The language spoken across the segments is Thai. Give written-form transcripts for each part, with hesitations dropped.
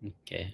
Okay.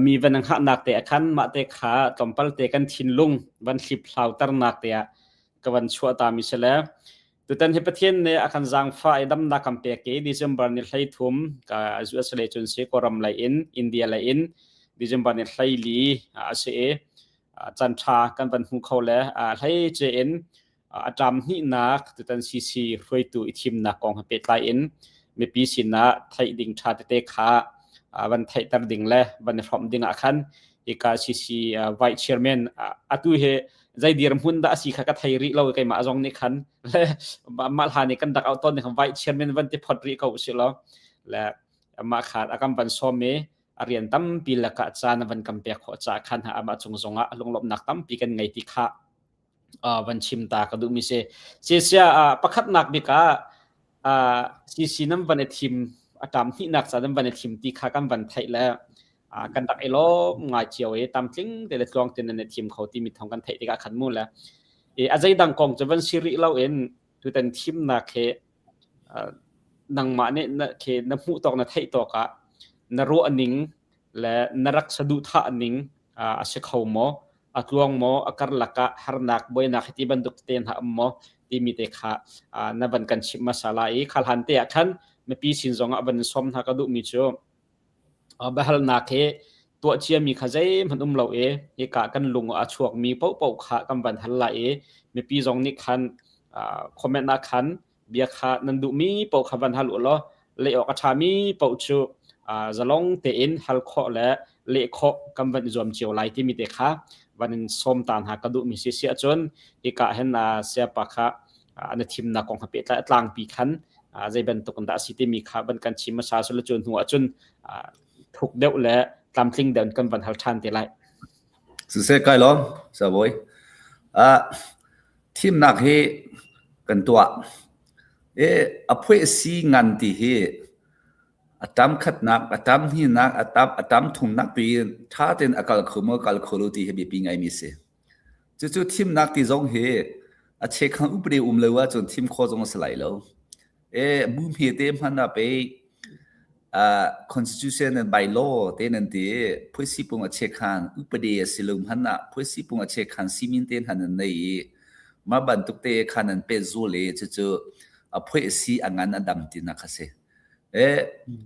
มีวันนังหะนักเตะคันมาเตะขาตอมปัลเตกันทินลุงวัน10 ลาวตรนักเตะกวันชัวตามิเสลตุตันเฮปเทียนเนอาคันจังฟ้าดำนักกัมเปกีดิเซมบาร์นิไลทุมกาจูเอสเลจุนเซกอรัมไลอินเดียไลดิเซมบาร์นิไลลีอาเซจันทรากันบันฮูเขาและไลเจนอาจามหินักตุตันซีรวยตุอิทิมนักกองเปตไลเมปีสินะไทยดิ่งชาเตขาวันไทยตัดดิ่งและวันฟอมดิ่งอาคันอีกาซีไวท์เชอร์แมนอตุเฮใจดีรำหุ่นดาสีขากไทยริเราไกมาจงนี่คันและมาหานี่กันดักเอาต้นของไวท์เชอร์แมนวันที่พอดริเขาสิลและมาขาดอาการบันซอมเมอเรียนตั้มปีละกะจานวันกำเปียขอจากคันหามาจงจงะลงลบนักตั้มปีกันไงติค่ะวันชิมตากระดูมิเซเสียประคัดนักบิกาซีน้ำวันทีมอาตามที่นักสารบันทีมที่ข้ากันบันไทยแล้วกันดักไอ้ล้องายเจียวตามจริงแต่ละกองเต็นในทีมเขาที่มีทำกันไทยที่ก็ขันมูลแล้วอาจจะดังกองจะวันซีรีส์เราเองทุกท่านทีมนักนังมาเนี่ยเคน้ำหูตอกนัไทยตอกะนรัวอันนิงและนรักสะดุท่าอันนิงอาศัยเขาหมออักลวงหมออักรลักะฮาร์นักบ่อยนักที่บรรทุกเต็นหาหมอที่มีแต่ข้านบันกันชิมมาสาลายขัลหันเตะขันไม่ปีสินจงอับบันสมทักดูมิจูบะฮัลนักเฮตัวเชียมีขจายมันเราเอกะกันลุงอาชวกมีเป้าขากันบันฮัลลาไม่ปีจงนี่ขันคอมเมนต์นักขันเบียขานันดูมีเป้าขบันฮัลอุลเลยออกชามีเป้าชูจะลงเตอินฮัลข้อและเลข้อกันบันจอมเจียวไลที่มีแต่ขาวันสมตานหากดูมิเสียจนเอกะเห็นเสียปะขาอันทีมนักกองทัพเตะตลางปีขันใจเป็นตุกันดาสิที่มีขาบันกันชิมชาสุลจนหัวจนถูกเดาและตามทิ้งเดินกันบันทัลชันเตลัยสุดเสียใกล้ล้อสบายทีมนักเฮกันตัวอภัยสีงานที่เฮตามขัดนักตามที่นักตามทุ่มนักปีถ้าเต็นอากาศขมกัลขลุที่เฮบีปีไงมีเสียจู่ๆทีมนักที่จงเฮเช็คขันอุปเดเลยว่าจนทีมโคจงสลายแล้วมุมเฮเต็มหันไปconstitution and by law เต็นนั่นที่ผู้สิปุ่งเช็คขันอุปเดสิลุมหันผู้สิปุ่งเช็คขันซีมินเต็นหันในมาบรรทุกเตะขันนั้นเป็นจูเลจู่ๆผู้สิอังงานดำที่นักเสีย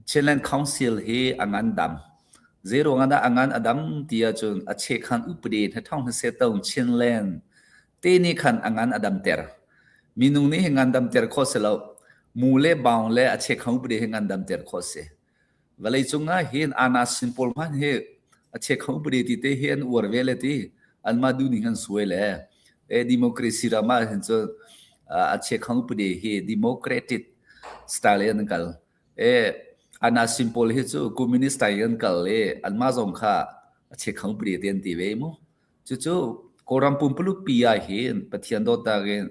Children Council เฮอังงานดำzero งานอังงานดำที่จนเช็คขันอุปเดให้ท่องเสตง Childrenเตนี่ขันอังงานดำเตอร์มีนุ่งนี่งานดำเตอร์ข้อเสแล้วมูเล่บางเล่เช็คขันอุปเดให้งานดำเตอร์ข้อเสก็เลยจงเห็นอานาสิมพอลมันเฮเช็คขันอุปเดที่เตเห็นวัวเวลที่อันมาดูนี่กันสวยเลยdemocracy รามาเห็นจนเช็คขันอุปเดเฮ democratic style นั่นกันอันน่า simple เฮจูคอมมิวนิสต์ไทยกันกันเลยอันมาจงค่ะเช็คขังปรีเตียนตีเวมุจู่ Korampun pelu pia hin pathian do ta gen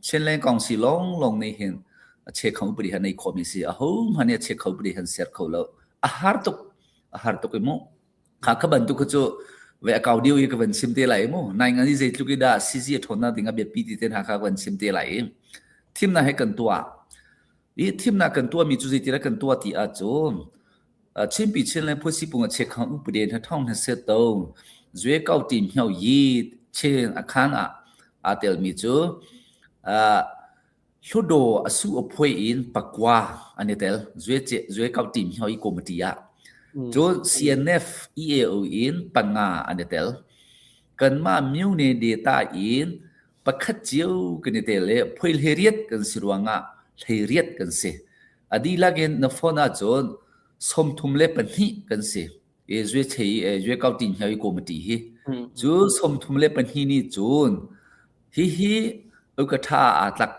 chenlen kong si long nei hin che khau pri han nei komisi a ho mane che khau pri han ser khau lo a har tok mo kha ka ban tu ko chu ve akau diu i ka ban sim te lai mo nai ngani je tlu ki da si si thona dinga be pi ti ten ha kha ban sim te lai thim na he kan tua i thim na kan tua mi chu je ti ra kan tua ti a chu chim pi chenlen phu si pung a che khau pri han thong na se to zwe kau tim hyau yi chen akhan a tel mi chu Hudo asu opoi in pakwa anetel zwe kau tim hyau i komitia jo CNF EAO in panga anetel kan ma miu ne data in pakhat chiu kanitel le phoil heriat kan sirwanga heriat kan se adi lagen na phone a jon som thum le panhi kan se e zwe chei e zwe kau tim hyau i komiti hi jo som thum le panhi ni jon hi ukatha atlak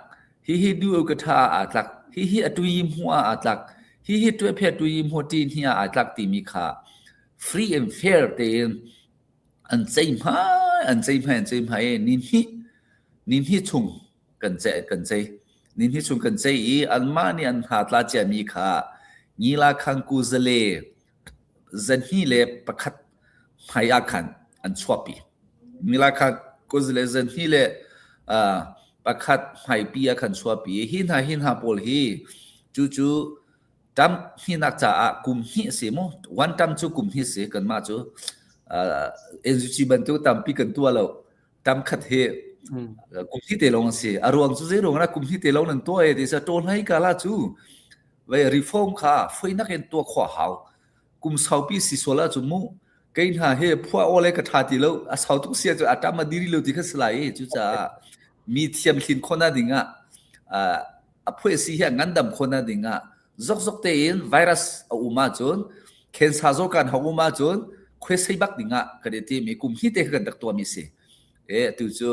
hi du ukatha atlak hi atui hua atlak hi twe phe tui mo tin hia atlak ti mi kha free and fair te an chei mai nin hi chung kan chei nin hi chung kan chei I an ma ni an ha tla cha mi kha ni la khang ku zale zan hi le pakhat phai akhan an chwapi ni la khang ku zale zan hi le pakhat phai pi akhan chwapi hin ha pol hi chu tam hi nak cha kum hi se mo one tam chu kum hi se kan ma chu NGC ban tu tam pi kan tua lo tam khat he kum hi te long se arwang chu zero na kum hi te long nan to e de sa tol hai ka la chu ve reform kha foi na ken to khwa haw kum sau pi si sola chu mu kein ha he phwa ole ka tha ti lo a sau tu sia chu atam ma diri lo ti kha slai chu cha mi thiam thin khona dinga a phwe si ha ngandam khona dinga zok te in virus a uma chon khen sa zo kan ha uma chon khwe sei bak dinga ka de ti mi kum hi te kan dak to mi se e tu chu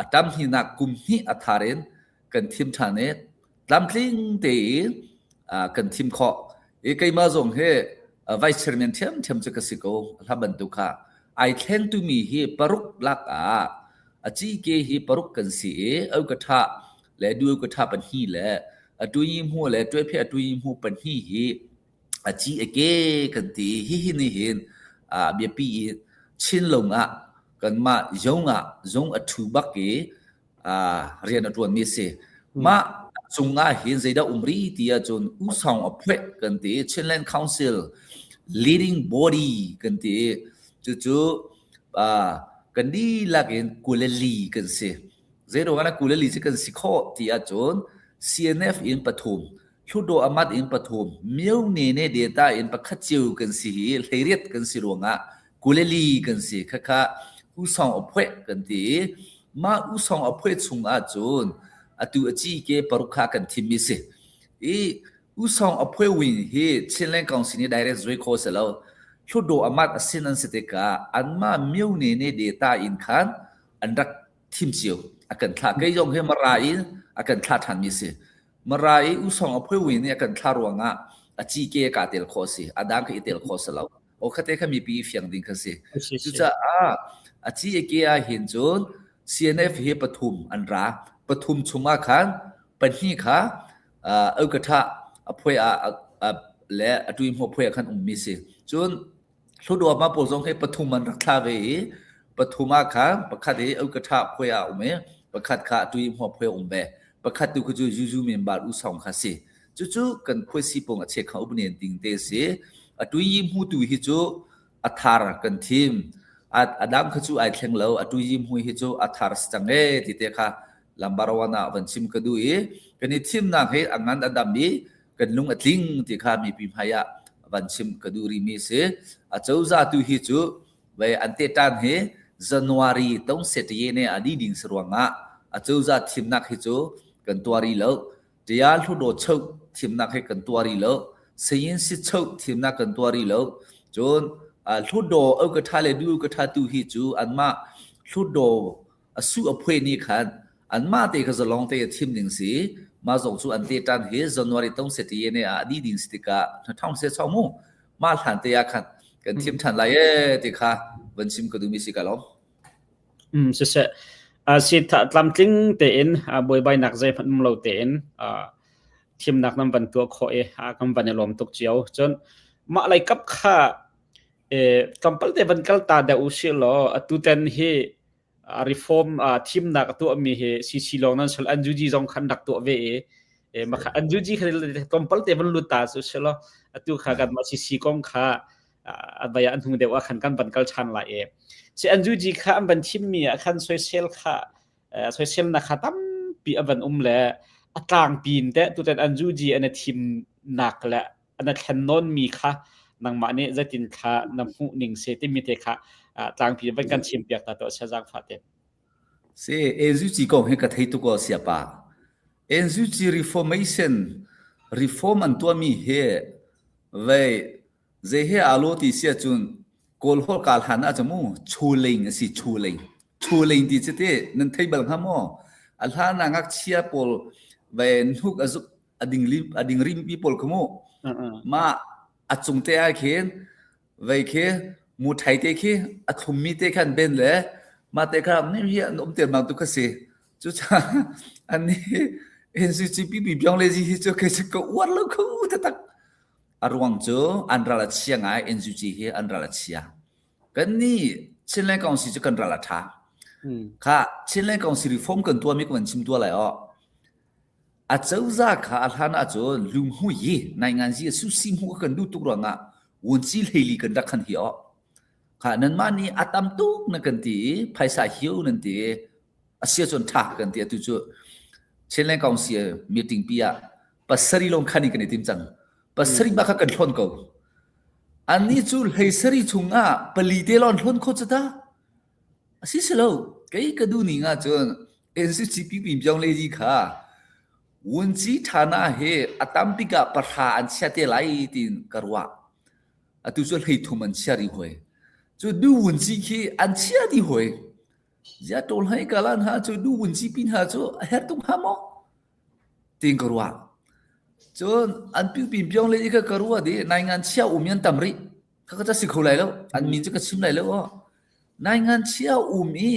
atam hi na kum hi atharen kan thim thane lamtling te kan thim kho e kai ma zong he vice chairman thiam chu ka siko laban tu kha I thank to me he paruk lak achi ke hi paruk kan si au ka tha le du ka tha pan hi le atui mu le twe phe atui mu pan hi hi achi ake kan ti hi ni hin bia pi chin long kan ma zong athu bak ke rian atwan mi se ma chunga hin zeida umri tia chon u song a phwe kan ti chinland council leading body kan ti chu kan di lagen kulali kan se zero kana kulali se kan sikho tia chon CNF in Pathum Hudo Amat in Pathum Miu ne data in Pakhachiu kan si Heriat kan si ruanga Kuleli kan si kaka usong opwe kan ti ma usong opwe chunga chun atu achi ke parukha kan thimi se usong opwe win he Chinland Council ni direct zoi ko selo Hudo Amat asinan seteka anma miu ne data in khan andak thimchiu akan tha kai yong he marai akan thla than mi se marai usong aphoi win ni akan thla ruanga achi ke ka tel kho se adang ke tel kho se lo o khate kha mi pi fiang ding kha se chu cha achi ke a hin chon CNF he pathum anra pathum chuma khan panhi kha au ka tha aphoi le atui mo phoi khan mi se chon thudo ma pol jong he pathum man rakha ve pathuma kha pakhat he au ka tha phoi ume pakhat kha atui mo phoi umbe pakhat tu ku ju men ba u song kha se chu kan phoi si pong a che kha ubnen ting te se atui mu tu hi chu athar kan thim adam kha chu ai thleng lo atui mu hi chu athar stange ti te kha lambarwana van sim ka du kan ni thim na he angan adam bi kan lung atling ti kha mi pi phaya van sim ka du ri mi se a chau za tu hi chu ve ante tan he January tong set ye ne adi ding sruanga a chau za thim nak hi chu kan tuari lo tial thu do chau thim nak he kan tuari lo seyin si chau thim nak kan tuari lo chon thu do au ka tha le du ka tha tu hi chu anma thu do asu aphwe ni khan anma te ka zalong te thim ding si ma zong chu an te tan he January tong set ye ne adi ding stika thong se chaw mu ma than te ya khan kan thim than lai ti kha ban sim ka du mi si ka lo se se si tlam tling te in boi bai nak zai phan lo te in thim nak nam ban tu kho e kam ban lom tuk chiao chon ma lai kap kha kampal te ban kal ta da usilo atu ten hi reform thim nak tu mi he cc long nan sal anjuji jong khan dak to ve ma kha anjuji khal kampal te ban lu ta su selo atu kha gan ma cc kong kha abaya an hung de wa khan kan ban kal chan la si anjuji kha am ban thim mi khan social kha social na kha tam pi aban le atlang pin te tu ten anjuji an thim nak la an khan non mi kha nang ma ne zatin kha namhu ning se te mi te kha tlang pi ban kan chim piak ta to sa jang pha te se anjuji kong he ka thei tu ko sia pa anjuji reform an to mi he ve ze he alo ti sia chun kol hol kal hana chamu chuling ti chete nan thei bal hamo alha na ngak chia pol ve nhuk azuk ading rim pi pol khmo ma achung te a khen ve khe mu thai te khe athum mi te khan ben le ma te kram ni hi nom te ma tu kha se chu cha ani NCCP bi byong le ji hi chu ke ko war lo khu ta tak arwang chu andra la chia ngai NCC hi andra la chia kan ni chin lai kaung si chu kan ra la tha kha chin lai kaung si reform kan tua mi kan chim tua lai o a chau za kha alhana chu lung hu yi nai ngan ji su sim hu kan du tu ro nga won chi leili kan dak khan hi o kha nan ma ni atam tu na kan ti phaisa hiu nan ti asia chon tha kan ti tu chu chin lai kaung si meeting pia pasari long khani kan tim chang pasari ba kha kan thon ko ani chu leisari chunga palite lon thon kho chata asi selo kai ka du ni nga chon NCCP pi byong le ji kha wunji thana he atampika parha an chate lai tin karwa atu chu lei thuman chari hoi chu du wunji ki an chia di hoi ya tol hai kalan ha chu du wunji pin ha chu her tung ha mo tin karwa chon an pi byong le ka karwa de nai ngan chia umyan tamri ka cha sikho lai lo an min chu ka sim lai lo nai ngan chia umi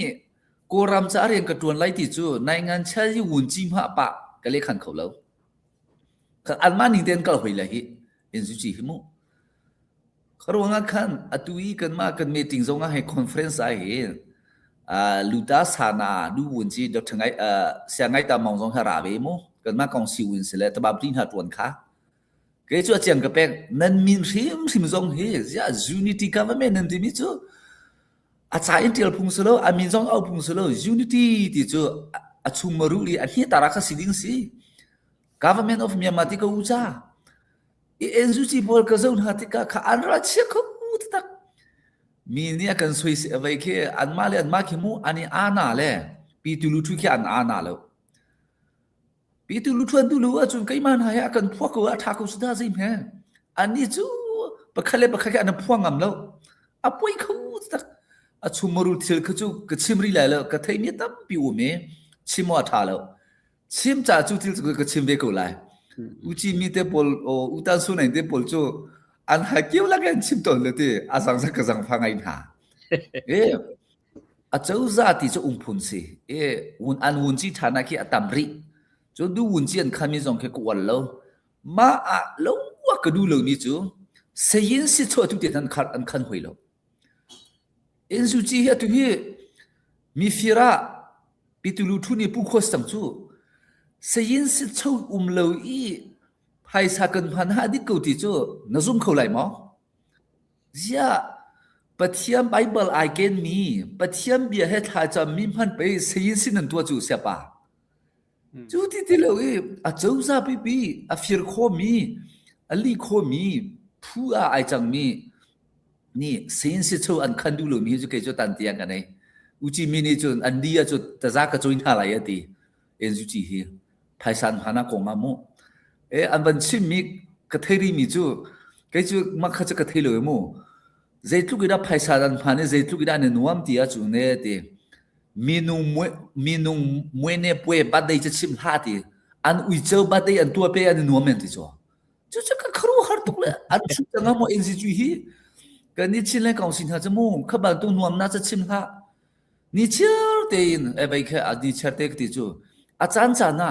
koram cha rian ka tuan lai ti chu nai ngan chia ji wunji ma pa ka le khan khau lo ka an ma ning ten ka hoi la hi in su chi hi mo kharwanga khan atui kan ma kan meeting zonga he conference ai he luta sana du wunji dok thangai sia ngai ta mong zong ha ra be mo kan ma kong si win se le ta ba tin ha tuan kha ke chu chiang ka pek nan min sim zong he ya unity government nan ti mi chu a cha intel phung selo a min zong au phung selo unity ti chu a chung maru li a hi tara kha siding si government of Myanmar ti ka ucha e enzu chi bol ka zon ha ti ka kha an ra che ko tak mi ni kan soi se vai ke an ma le an ma ki mu ani ana le pi tu lu thu ki an ana lo pi tu lu thuan tu lu a chun kai man ha ya kan phwa ko a tha ko sda zim he ani chu pa khale an phwa ngam lo a poi khu tak a chumaru thil kha chu ka chimri lai lo ka thai ni tam pi u me chimo tha lo chim cha chu thil ka chim ve ko lai uchi mi te pol o utan su nai te pol chu an ha kiu la kan chim ton le te a sang sa ka sang phangai ha a chau za ti chu phun si un an un chi thana ki atamri chu du un chi an khami jong ke ko wal lo ma a lo wa ka du lo ni chu seyin si cho tu te tan khat an khan hoi lo in su chi ha tu hi mi fira pitulu thu ni pu khos sang chu seyin si cho lo i phai sa kan phan ha di ko ti chu na zum khau lai mo ya pathiam bible I can me pathiam bia he tha cha mi phan pe seyin sin nan to chu sia pa chu ti lo i a chau sa pi a fir kho mi a li kho mi phu a ai chang mi ni seyin si cho an khan du lo mi chu ke chu tan tiang kan nei uchi mi ni chu an dia chu ta za ka join ha lai ati en ju chi hi phai san hana ko ma mo an ban chim mi ka theri mi chu ke chu ma kha cha ka thelo mo zeitu gida phai sa dan phane zeitu gida ne nuam ti a chu ne te minung mwe ne pwe ba dei cha chim ha ti an ui chau ba dei an tua pe an nuam men ti chu chu ka khru har tuk le an chu nga mo en ji hi ka ni chin le kaung sin ha cha mo kha ban tu nuam na cha chim ha ni cha tein e bai khe adi charte ti chu achan chana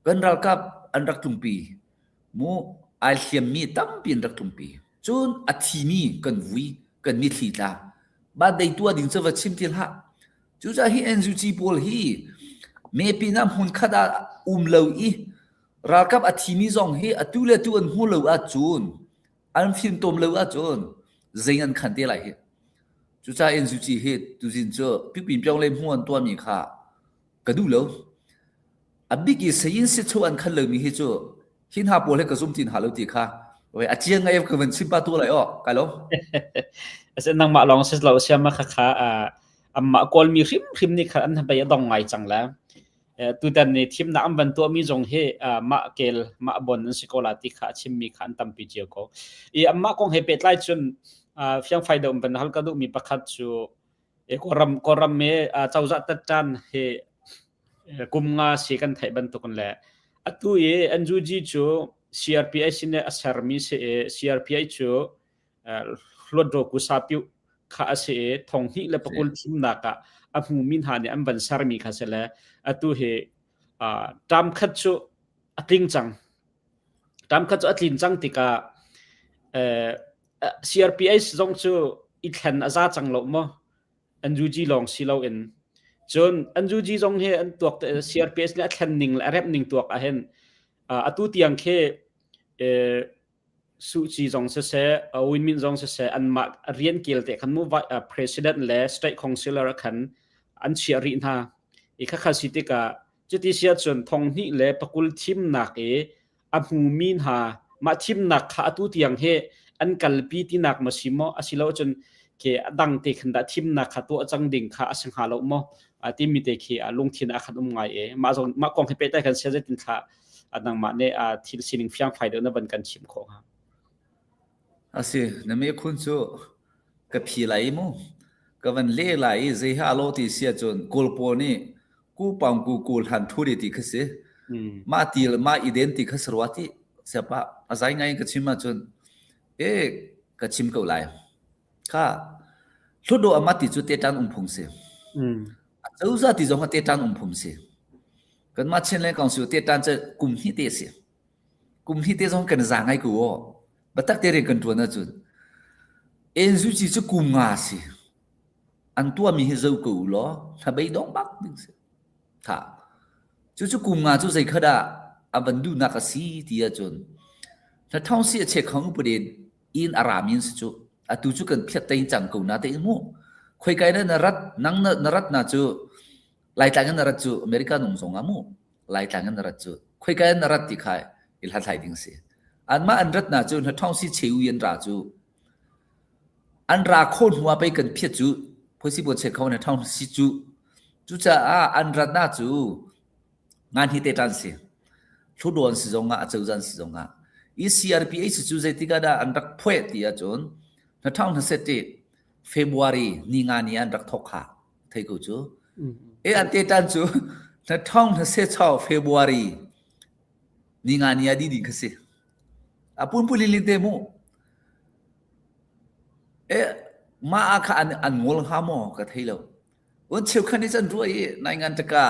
kan ral kap an rak tumpi mu ai hliam mi tam pin rak tumpi chun athimi kan vui kan mi thli ta ba dei tua ding chawa chim til ha chu cha hi NUG pol hi me pinam hun khada lo I ral kap athimi zong hi atule tu an hu lo a chun an phim tom lo a chun zein an khan te lai hi chu cha NUG he tu jin cho pi pin pyong le huan tua mi kha ka du lo abigi sein se chu an khan lo mi hi chu hin ha pol he ka zum tin ha lo ti kha oi a chiang ngai ka van simpa tu lai o ka lo ase nang ma long se lo sia ma kha amma kol mi khim ni kha an ba ya dong ngai chang la tu dan ni thim na am ban to mi jong he ma kel ma bon an sikola ti kha chim mi khan tam pi je ko I amma kong he pet lai chun fiang fai dom ban hal ka du mi pakhat chu e koram me chawza tat chan he kum nga si kan thai ban to kon la atu e NUG chu CRPI sine asar mi se CRPI chu hlodro ku sapiu kha ase thong hi le pakul thim na ka amu min ha ne am ban sar mi kha sela atu he tam khat chu ating chang tam khat chu atlin chang tika CRPI zong chu I thlan aza chang lo mo NUG long si lo in chon NUG zong he an tuak CRPS le thlan ning la rep ning tuak a hen atu tiang khe su chi zong se win min zong se an ma rian kil te khan mu president le state councilor khan an chia ri na I kha kha sitika chuti sia chon thong ni le pakul thim na ke amu min ha ma thim na kha atu tiang he an kalpi ti nak masimo asilo chon ke adang te khanda thim na kha to chang ding kha asang ha lo mo ati mi te khi lung thin a khat ngai e ma kong he pe ta kan se tin kha adang ma ne thil sining fyang phai de na ban kan chim kho ha ase na me khun chu ka phi lai mo ka van le lai ze ha lo ti sia chon kolpo ni ku pam ku han thuri ti khase ma til ma identity khasrwati sepa azai ngai ka chima chon ka chim ko lai kha thodo amati chu te tan phung se chauza ti jong te tan phum se kan ma chen le kang su te tan che kum hi te se kum hi te jong kan za ngai ku o batak te re kan tu na chu enzu chi chu kum nga se an tua mi he zo ku lo tha bei dong bak ding se tha chu kum nga chu zai khada abandu na ka si ti a chon tha thong si che khang pu de in aramin chu atu chu kan phet tai chang ko na te mu khoi kai na rat nang na rat na chu lai tang na rat chu america nong song amu lai tang na rat chu khoi kai na rat ti khai il ha thai ding se an ma an rat na chu na thong si cheu yen ra chu an ra khon huwa pai kan phet chu phosi bo che khau na thong si chu cha an rat na chu ngan hi te tan se thu don si jong nga cheu jan si jong nga CRPH chu zai ti ga da an rak phwe ti a chon na thong na se te February ni nga ni an rak thok kha thai ko chu an te tan chu na thong na se chao February ni nga ni adi ding khase apun pulin lin te mu ma kha an ngol ha mo ka thai lo on cheu khan ni chan roi nai ngan ta ka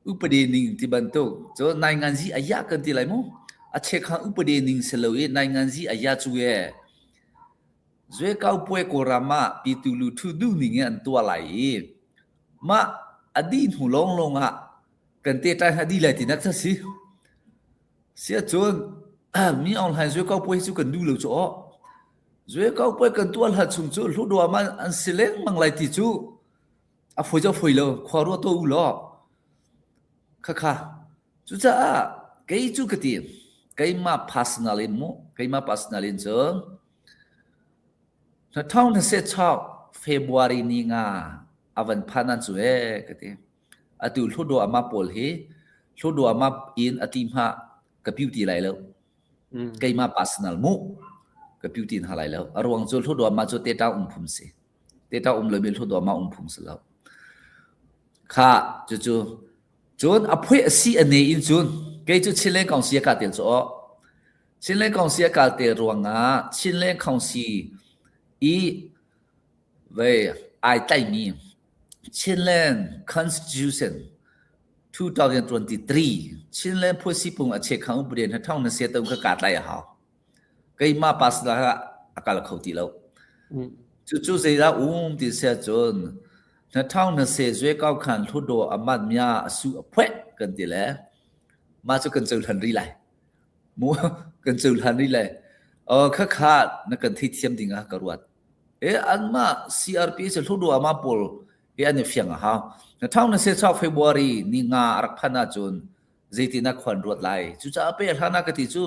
upade ning ti ban to cho nai ngan ji aya kan ti lai mo a che kha upade ning se lo nai ngan ji aya chu ye zwe kau pue ko rama pi tu lu thu du ning an tua lai ma adin hu long ha kan te tai hadi lai ti nak sa si sia chon mi on hai zwe kau pue chu kan du lo cho zwe kau pue kan tua ha chung chu lu do ma an sileng mang lai ti chu a foi cho foi lo khwa ro to u lo kha chu cha cái chu cái tiền cái ma personalin mo cái ma personalin chong na thong na se chok February ni nga avan phanan chu e cái tiền atu thodo ama pol he thodo ama in atim ha ka beauty lai lo cái ma personal mo ka beauty ha lai lo arwang chu thodo ama chu te ta phum se te ta lo bil thodo ama phum se lo kha chu chon aphui asi ane in chun cái chu chin le kong sia ka tiền cho chin le kong sia ka te ruanga chin le kong si về ai tai mi Chinland Constitution 2023 Chinland ผู้สิปงอาเชคังอุปเดนท่องนั้นเสียตรงกกาดไล่หาก็มาปัสละอากาศเขาตีแล้วจู่ๆเสียที่เสียจนท่องนั้นเสียด้วยก้าวขันทุดโดอามัดมีอาสู้อภัยกันทีแล้วมาจะกันเจอทันรีไลมัวกันเจอทันรีไลข้าขาดนักกันที่เทียมดิ่งกระวัดอันมา CRP จะทุดโดอามาปอลอันนี้เฟียงฮะท่องนั้นเสียชาวเฟบรุวารีนี่งารักพันจุนใจที่นักขวัญรวดไล่จู่จะไปท่านักติจู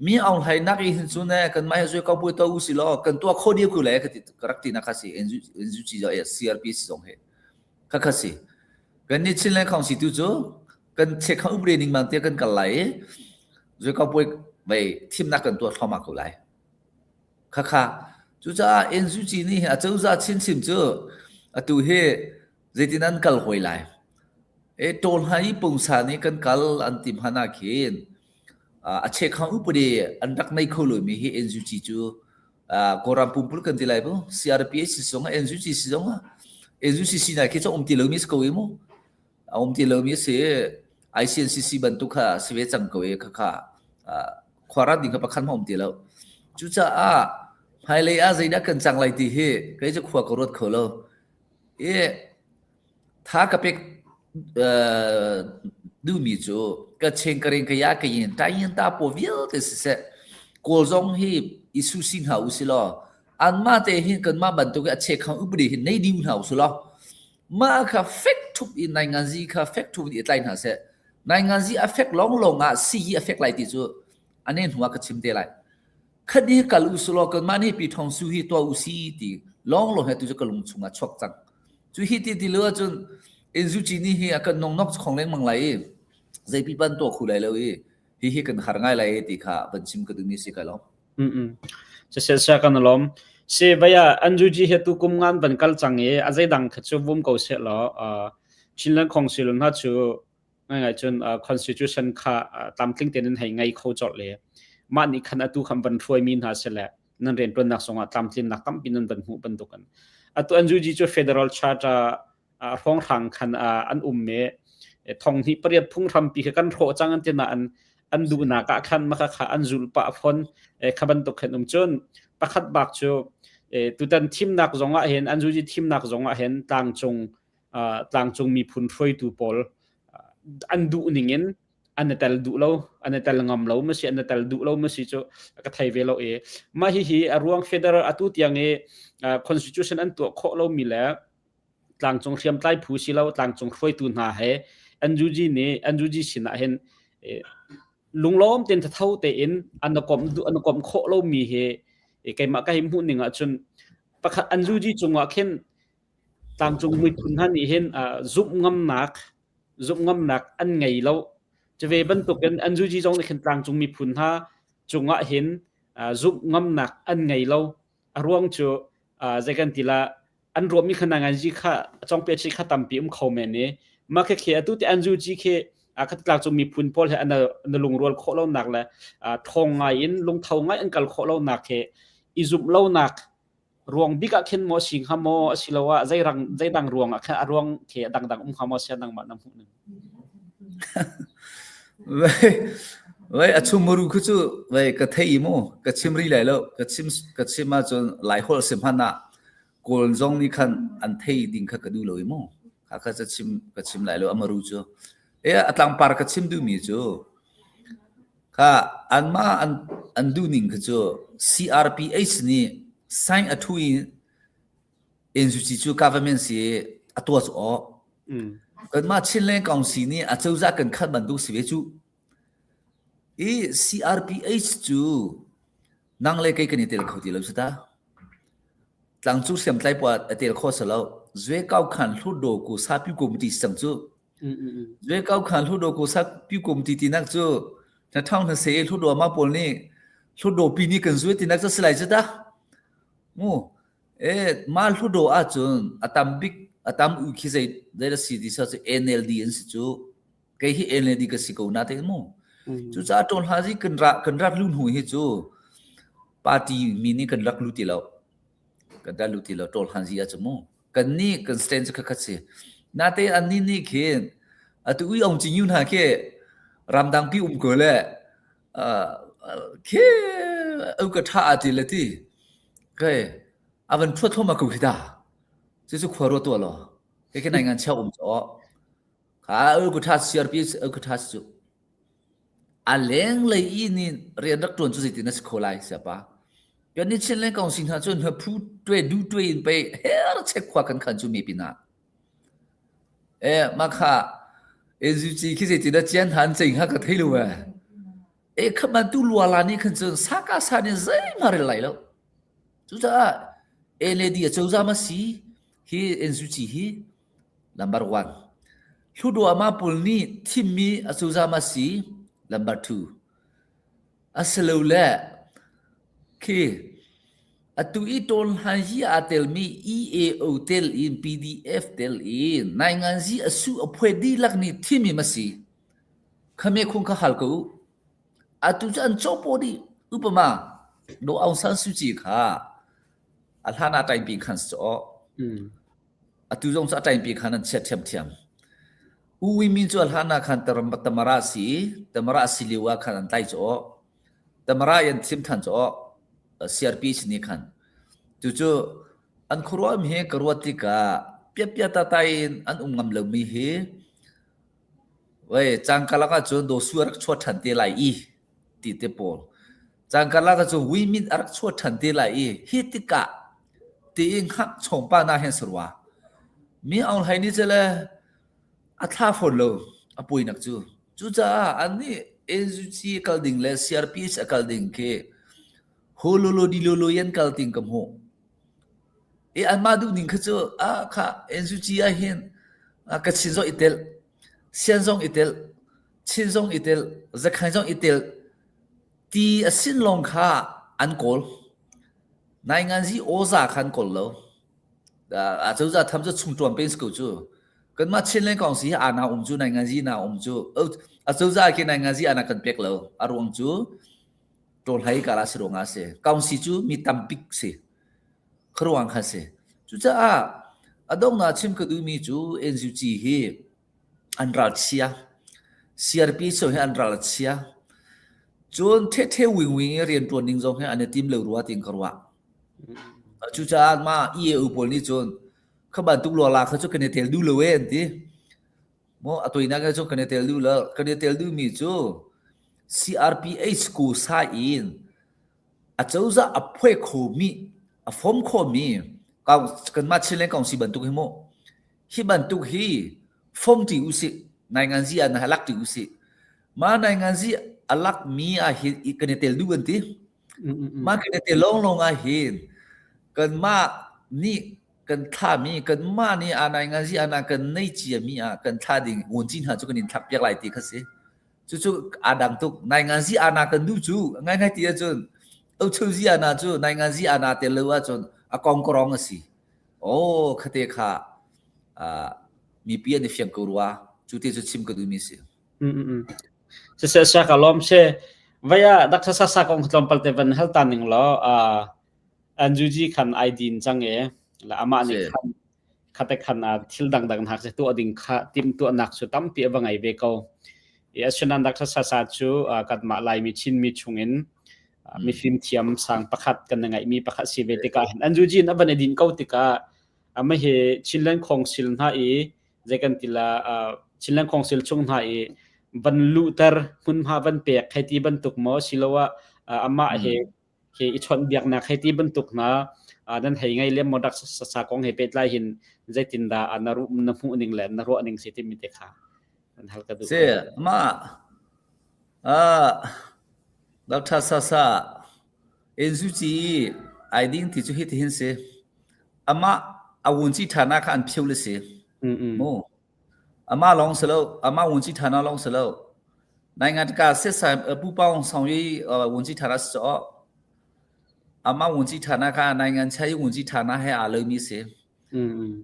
มีเอาให้นักอีหินจุนเนี่ยกันไม่ให้ช่วยเขาพูดตัวอุสิล้อกันตัวโคดีกูเลยก็รักที่นักสิเอ็นจูจีจะCRP ส่งให้ข้าสิกันนี่ชินเลยของสิตุจูกันเช็คเขาอุปเรนิ่งบางทีกันกันไหลช่วยเขาพูดไปทีมนักกันตัวทอมากูเลยข้าจู่จะเอ็นจูจีนี่อาจจะจะชินจูตัวเฮใจที่นั้นกันหวยไหลโดนให้ปุ่งสานี่กันกันอันติมหานาเขียนเช็คเขาอุปเดอันรักในโคลุมีให้เอ็นจูจีจูกอรัมปุ่มปุ่นกันที่ไรปุ๊ CRP สิส่งเอ็นจูจีสิส่งเอ็นจูจีสินะคิดว่าที่เรามีสกอยิมั้งที่เรามีเสีย ICNCC บรรทุกค่ะสเวจังกวยค่ะขวารัดดิ่งกับขันที่เราจู่จะภายเลยใจนักกันจังไรที่เฮก็จะขวากรดเขาเราถ้ากับดูมีจูก็เชิงกระเรงกระยากันยินแต่ยินตาปวิลแต่เสร็จกูจงให้อิสุสินหาอุสิลออันมาแต่เห็นกันมาบรรทุกเช็คเขาอุปเดหินในดิวหาอุสิลอมาค่ะเฟกทุบอินในงานซีค่ะเฟกทุบอินไลน์หาเสร็จในงานซีเอฟเฟกลงซีเอฟเฟกไลติจูอันนี้หัวกระชิมเตลัยคดีกัลอุสิลอกันมานี่ปีทองสุฮิตัวอุสิตีลงให้ตุจกลงชงชกจังจุฮิติที่เหลือจนเอ็นซูจีนี่เฮียกันน้องนกของเล่นมังไหลใจพี่ปันตัวคุยเลยเฮียกันหาง่ายเลยที่ข้าบัญชีมันก็ดึงนี่สิกันล้อมจะเสียชักกันล้อมเสียไปอันจูจีเหตุกุมงานบันกัลจังอาจจะดังขึ้นวุ่มเก่าเสียแล้วชินเล่นของสิลุนฮัทจูง่ายจนconstitution ข้าตามคลิงเต็นให้ไงเขาจดเลยมันนี่ขณะตู้คำบันช่วยมีนหาเสียแล้วนั่นเรียนตัวนักสงฆ์ตามคลิงนักตั้มปีนั้นบันหูบันตุกันตัวอันจูจีจู federal charter ห้องทางคันอันเมทองที่เปรียบพุ่งทำปีกันโรจังอันเจนะอันดูนักคันมาค่ะอันจุลปะพนขบันตุกันจนประคัดบักจูตุตันทีมนักจงเห็นอันจูจีทีมนักจงเห็นต่างจงมีพุ่นช่วยตูปอลอันดูนิ่งอันนั้นแต่ดูเราอันนั้นแต่งามเราไม่ใช่อันนั้นแต่ดูเราไม่ใช่จูก็ไทยเวลามาฮีรวง federal อัตุที่ยังconstitution อันตัวข้อเรามีแล้วต่างจงเทียมใต้ผู้สิเราต่างจงช่วยตูนหาให้อันจูจีนี่อันจูจีสินะเห็นลุงล้อมเต็นเท่าเต็นอันนั้นกอมข้อเรามีให้ไกมาก็ให้หุ่นหนึ่งจนประคัดอันจูจีจงว่าเห็นต่างจงมีทุนหันเห็นซุบงำหนักอันไงเราจะเวบันตุกันอันจูจีจงเห็นต่างจงมีพุนหาจงว่าเห็นซุบงำหนักอันไงเรารวงจูใจกันทีละอันรวมมีขนาดงานจีค่ะจงเปียชีค่ะตามปีเขาแม่เนี่ยมาแค่เขียนตัวที่อันจูจีแค่ขัดกลางจงมีพุนพอลให้อันลงรวมโคเราหนักเลยทองไงอินลงเท่าไงอันกัลโคเราหนักแค่อิซุบเราหนักรวงบิกะเข็นมอสิงหามอสิลาวะใจดังรวงแค่รวงแค่ดังหามอเสียดังมาน้ำหุ่นเว้ยชุมรูคือจูเว้ยกระเทียมกระชิมรีเลยแล้วกระชิมมาจนหลายหัวสิบพันน่ะกูจงนี่คันอันเทียดิ่งข้ากระดูเลยมั้งข้าจะชิมกระชิมหลายแล้วอามารู้จูอัตลังปาร์กระชิมดูมีจูข้าอันมาอันดูนิ่งคือจู CRPH นี่sign a two in institute government สิอัตัวจูกันมาชินเล่นกองสีนี่อาจจะรู้จักกันขัดบันทุกสิเวจูCRPH จูนั่งเล่นกันนี่เตลเขาที่เราสุดท้ายหลังจูเสียมไล่ปวดเตลข้อสแล้วช่วยก้าวขันทุดโดกูซาพิกุมตีสังจูช่วยก้าวขันทุดโดกูซาพิกุมตีตีนักจูถ้าท่องทั้งเสียทุดโดมาปนนี่ทุดโดปีนี้กันช่วยตีนักจะสลายสุดท้ายมาทุดโดอาจนอาตามบิ๊กอาตามอุคิดใจได้ละสิที่สุด NLD อันสิจูแค่ที่ NLD ก็สิกูน่าเตะมั้งจู่จ้าตอนหาสิกันรักลุ่นหูเฮจูปาร์ตี้มินิกันรักลุ่นที่เราตอนหาสิอาจจะมั้ง กันนี่กันสเตนจะคัดสินาเตอันนี้นี่เคนตุยองจิงยูนาเครำดังพี่กเลยเคกระทาติเลติเคอาวันพูดทั่วมากุคิดาจะขวารตัวหรอแค่ในงานเช่าจ่อข้ากระทาเสียร์พีกระทาสุอาเลงเลยอีนี่เรียนรักตัวจุดที่นั่นสกุลไลเสียปะยันนี่เช่นเล่นกองสินค้าจนเขาพูดด้วยดูด้วยไปเฮ้ยเช็คขวากันขันจุมีปีน่ะมาค่ะจุดที่คิดที่นั่นเจนหันจริงฮักกับที่รู้ขมันตุลัวลานี่ขันจนสักการสันนี่ใจมาเรื่อยแล้วจุดเลดี้จะอุจามาสิฮีจุดที่ฮี number 1ชุดว่ามาปุลนี่ทีมมีจะอุจามาสิnumber 2อัสลูเล่คือตุยตอนหันฮีอาเตลมี EAO เตลอิน PDF เตลอินในงานที่สู้อภัยดีลักนี่ที่มีมาสิขมิ้นคงข้าฮัลกูตุจันโจปอดีอุปมาโดเอาสันสุจิค่ะอัลฮานาใจปีขันสอตุจงสัใจปีขันนั้นเช็ดเทียมวิมินจอัลฮานาขันตมราสีลิวะขันไตจ่อตมรายันทิมทันจ่อCRP ชนิดขันจู่อันครัวมีเหกรัวติกาเปียตาตายอันงำเลมีเหเว้จังกะลักจนโดสวรักชวดทันเตไลอีติเตปอลจังกะลักจนวิมินรักชวดทันเตไลอีฮิติกะตีอิงหักชงปานาเฮนสรวามีเอาให้นี่จะเลยอัฐาฟอลโลอปุยนักจู่จ้าอันนี้NUGกัลดิงเลย CRP กัลดิงเคโฮโลโลดิโลโลยันกัลติงกัมโฮอันมาดูนิ่งคือค่ะNUGเห็นกัดชินซองอิเตลเซียนซองอิเตลชินซองอิเตลจะขันซองอิเตลตีสินลงค่ะอันกอลในงานที่โอซาขันกอลแล้วจะจะทำจะชุ่มจวนเป็นสกุลจู่กันมาเช่นเล่นกองสีอาณาจู่ในงานที่นาจู่จะจะแค่ในงานที่อาณากันเปียกแล้วอารมณ์จู่โดนให้การสิโรงอาเสกองสีจู่มีตัมปิกเสครัวงคันเสจู่จะดงนาชิมก็ดูมีจู่NUGเฮอันรัลเซีย CRP ส่วนให้อันรัลเซียจนเท่ๆวิ่งเรียนตัวนิ่งจงให้อันทีมเหลือรัวติงครัวจู่จะมาEAOปอลนี่จนขบันตุกลัวลาเขาจะกันเตลดูเลยเว้นทีโมตัวนี้ก็จะกันเตลดูแล้วกันเตลดูมีจู่ CRPH กูสายอินจะจะอภัยโคมีฟอมโคมีกันมาเชื่อเล่นกองสีบันตุกให้โมฮิบันตุกฮีฟอมที่อุสิในงานที่อันหลักที่อุสิมาในงานที่อัลลักมีฮิกันเตลดูกันทีมากันเตลลงฮินกันมานี่กันท่ามีกันมานี่ในงานที่อันกันในจีมีกันท่าดิ่งวนจินหาจุกันนินทับยักไหลตีกันสิจู่ดังตุกในงานที่อันกันดูจู่ง่ายๆที่จนชูที่อันจู่ในงานที่อันเตลว่าจนกองกรองสิโอ้คดีค่ะมีเพียงในเฟียงกัวจู่ที่จะชิมก็ดูมีสิเสียกับลมเช่ว่าดักษาสักองค์ลมพัลเตวันเฮลตันหนึ่งล้ออันจูจีขันไอดินจังและอามานี่ขัดขันทิลดังหักตัวดิ่งขัดติมตัวนักสุดตั้มเปียบังไอเบโกฉะนั้นดักษาสักจู่กัดมาลายมีชินมีชงเงินมีฟิล์มเทียมสังประคัดกันยังไงมีประคัดสีเวติกาอันจูจีนับวันดินเก้าติกาไม่เหชินเล่นของสิลน่าใจกันติละชินเล่นของสิลชงน่าบันลูเตอร์หุ่นมาบันเปียกให้ตีบันตุกหมอสิลว่าอามาเหอิชอนเบียกนักให้ตีบันตุกนะนั่นให้ไงเลี้ยมมดักษาของให้เป็ดไล่หินใจตินดานารุนหูนิ่งแหลนนารุนิ่งสิที่มีเตค่ะนั่นฮัลกระดูเสียมาดักษาNUGไอดิ้งที่จะเห็นเห็นเสียอามาอาวุธที่ฐานะขันเพียวเลยเสียโมอามาลองเสลวอามาวุธที่ฐานะลองเสลวในงานการเสียสายผู้ป้องสองยี่วุธที่ฐานะสออามาวุธที่ฐานะการในงานใช้วุธที่ฐานะให้อาเลยมีเสีย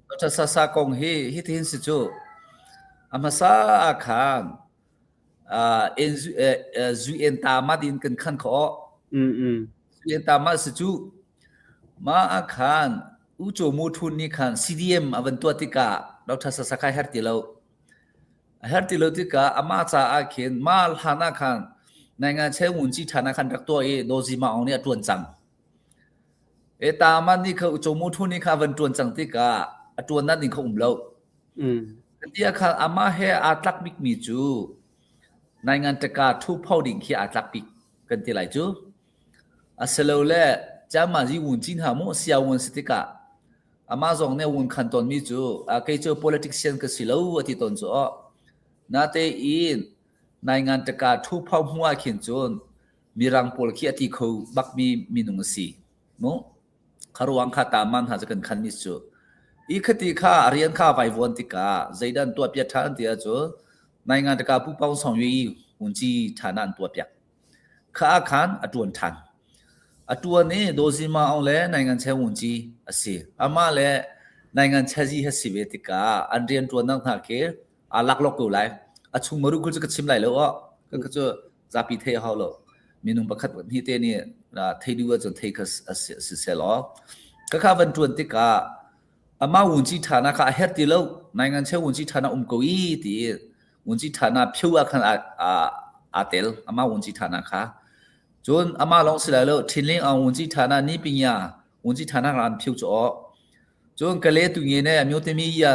ดักษากองเห็นเห็นสิจูอามาสาขันZUN ตามาดินกันขันขอZUN ตามาสิจูมาขัน อุโจมูทุนนี่คัน CDM อวันตัวติกาดอกทัศสักเฮรติโลติกาอามาจาอาเคนมาลหานาคันในงานเชวุนจีฐานะคันรักตัวโดซิมาเอาเนี่ยตวนจังตามันนี่เขาอุโจมูทุนนี่ค่ะวันตวนจังติกาตวนนั้นนี่เขาโลที่อาคันอามาเฮอาตักบิกมีจูในงานตะกาทุบเผาดิ่งที่อาตักบิกกันที่ไรจูอาเซโลเล่จะมาจีวุนจีนหามุเสียวุนสติกาอามาจงเนี่ยวุนคันตอนมีจูเคยเจอ politician ก็สิเลวอธิตนจูนาเตอินในงานตะกาทุบเผาหัวเขียนจนมีรังโพลขี้อธิเขาบักมีนุงสีมุคารวังข้าตามันหาจะกันคันมิจูอีคติข้าเรียนข้าไปวันติกาใจดันตัวเปียทานเดียจูในงานตะกาผู้เป้าสองยุยวุนจีฐานันตัวเปียข้าขันอดวนทันตัวนี้โดซิมาเอาเลยในงานเชวุนจีสิอามาเลยในงานเชจีฮัสิเวติกาอันเรียนตัวนั่งหาเกอลักลอกกูไลชุมมรุกุจะกชิมไหลแล้วก็จะจับปีเทเขาแล้วมีนุ่มประคัดวันที่เตนี่เทดูว่าจนเทคสิเซลก็ข้าวันจวนติกาอามาวุนจีฐานะข้าเฮติแล้วในงานเชวุนจีฐานะกุยตีวุนจีฐานะผิวขันอาเตลอามาวุนจีฐานะข้าจนอามาลองสิแล้วทิ้งเลี้ยงเอาวุนจีฐานะนี้ปิญญาวุนจีฐานะรันผิวจ่อจนกะเลตุเงี้ยเนี่ยมีโอเตมียา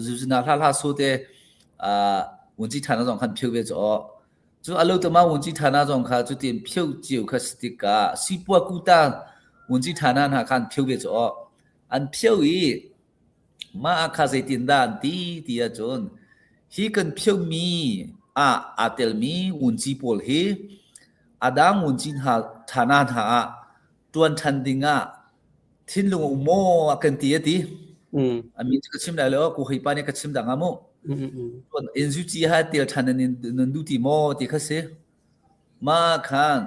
จุดนาลาสุดวุนจีฐานะจงขันผิวเวจ่อจนอารมณ์ตัวมาวุนจีฐานะจงขันจุดเต็มผิวจิ๋วขัดสติกาสิปัวกูตาวุนจีฐานะขันผิวเวจ่ออันผิวอีมาข้าใจตินดานตีจนฮีกันผิวมีอาเตลมีวุนจีโพลฮีอาดังวุนจีหาฐานะตวนทันดิงทิ้งลงอุโมกันตีตีมีจะกระชิมได้แล้วกูให้ปานี่กระชิมดังมั้งตวนเอ็นซูจีฮาเตลทันนันดูตีโมตีข้าเสมาคัน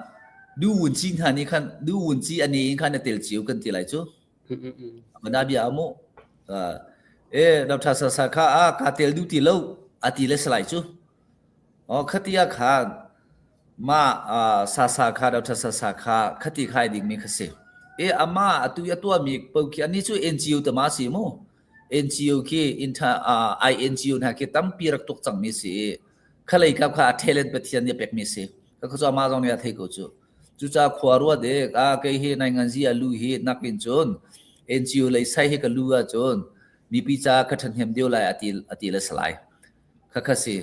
ดูวุนจีหานี่คันดูวุนจีอันนี้คันเตลจิ๋วกันตีไรจูมันน่าเบียมั้งดาวทัศสักกาเตลดูตีแล้วอาตีเลสไลจูขติยาขามาสาขาดาวทัศสาขาขติขายดิ่งมีขสิอามาตัวมีเปิดอันนี้ช่วย NGO แต่มาสิโม NGO ที่INGO นะที่ตั้มปีรักตุกจังมีสิขเลยกับข้า talent เปที่นี่เป็กมีสิก็คืออามาตรงนี้ที่กูจูจ้าขวารัวเด็กเคยเห็นในงานที่ลูเห็นนักบินจน NGO เลยใช้ให้กับลูจนมีปีจ้าขัดเห็นเดียวเลยอาทิเลสไลข้าสิ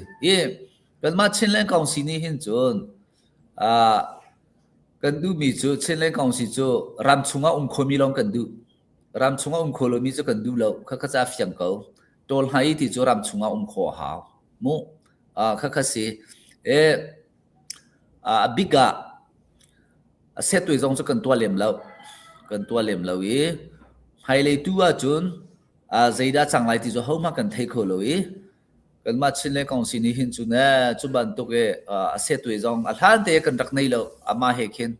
กันมาเช่นเล่นกองสินี่เห็นจนกันดูมีจูเช่นเล่นกองสิจูรำชงอุ้มโคมีลองกันดูรำชงอุ้มโคลมีจูกันดูแล้วข้าจะเฟียงเขาตอนให้ที่จูรำชงอุ้มโคหาวมุข้าสิบิกะเซตตัวจงจูกันตัวเล่มแล้วให้เลยตัวจนใจด้าจังไรที่จูเขามากันเทคโลกันมาชินเล่กองสินี่หินจุนะจุบันตุกเสตุยจงอัลฮันเตกันรักในเราอามาเฮคิน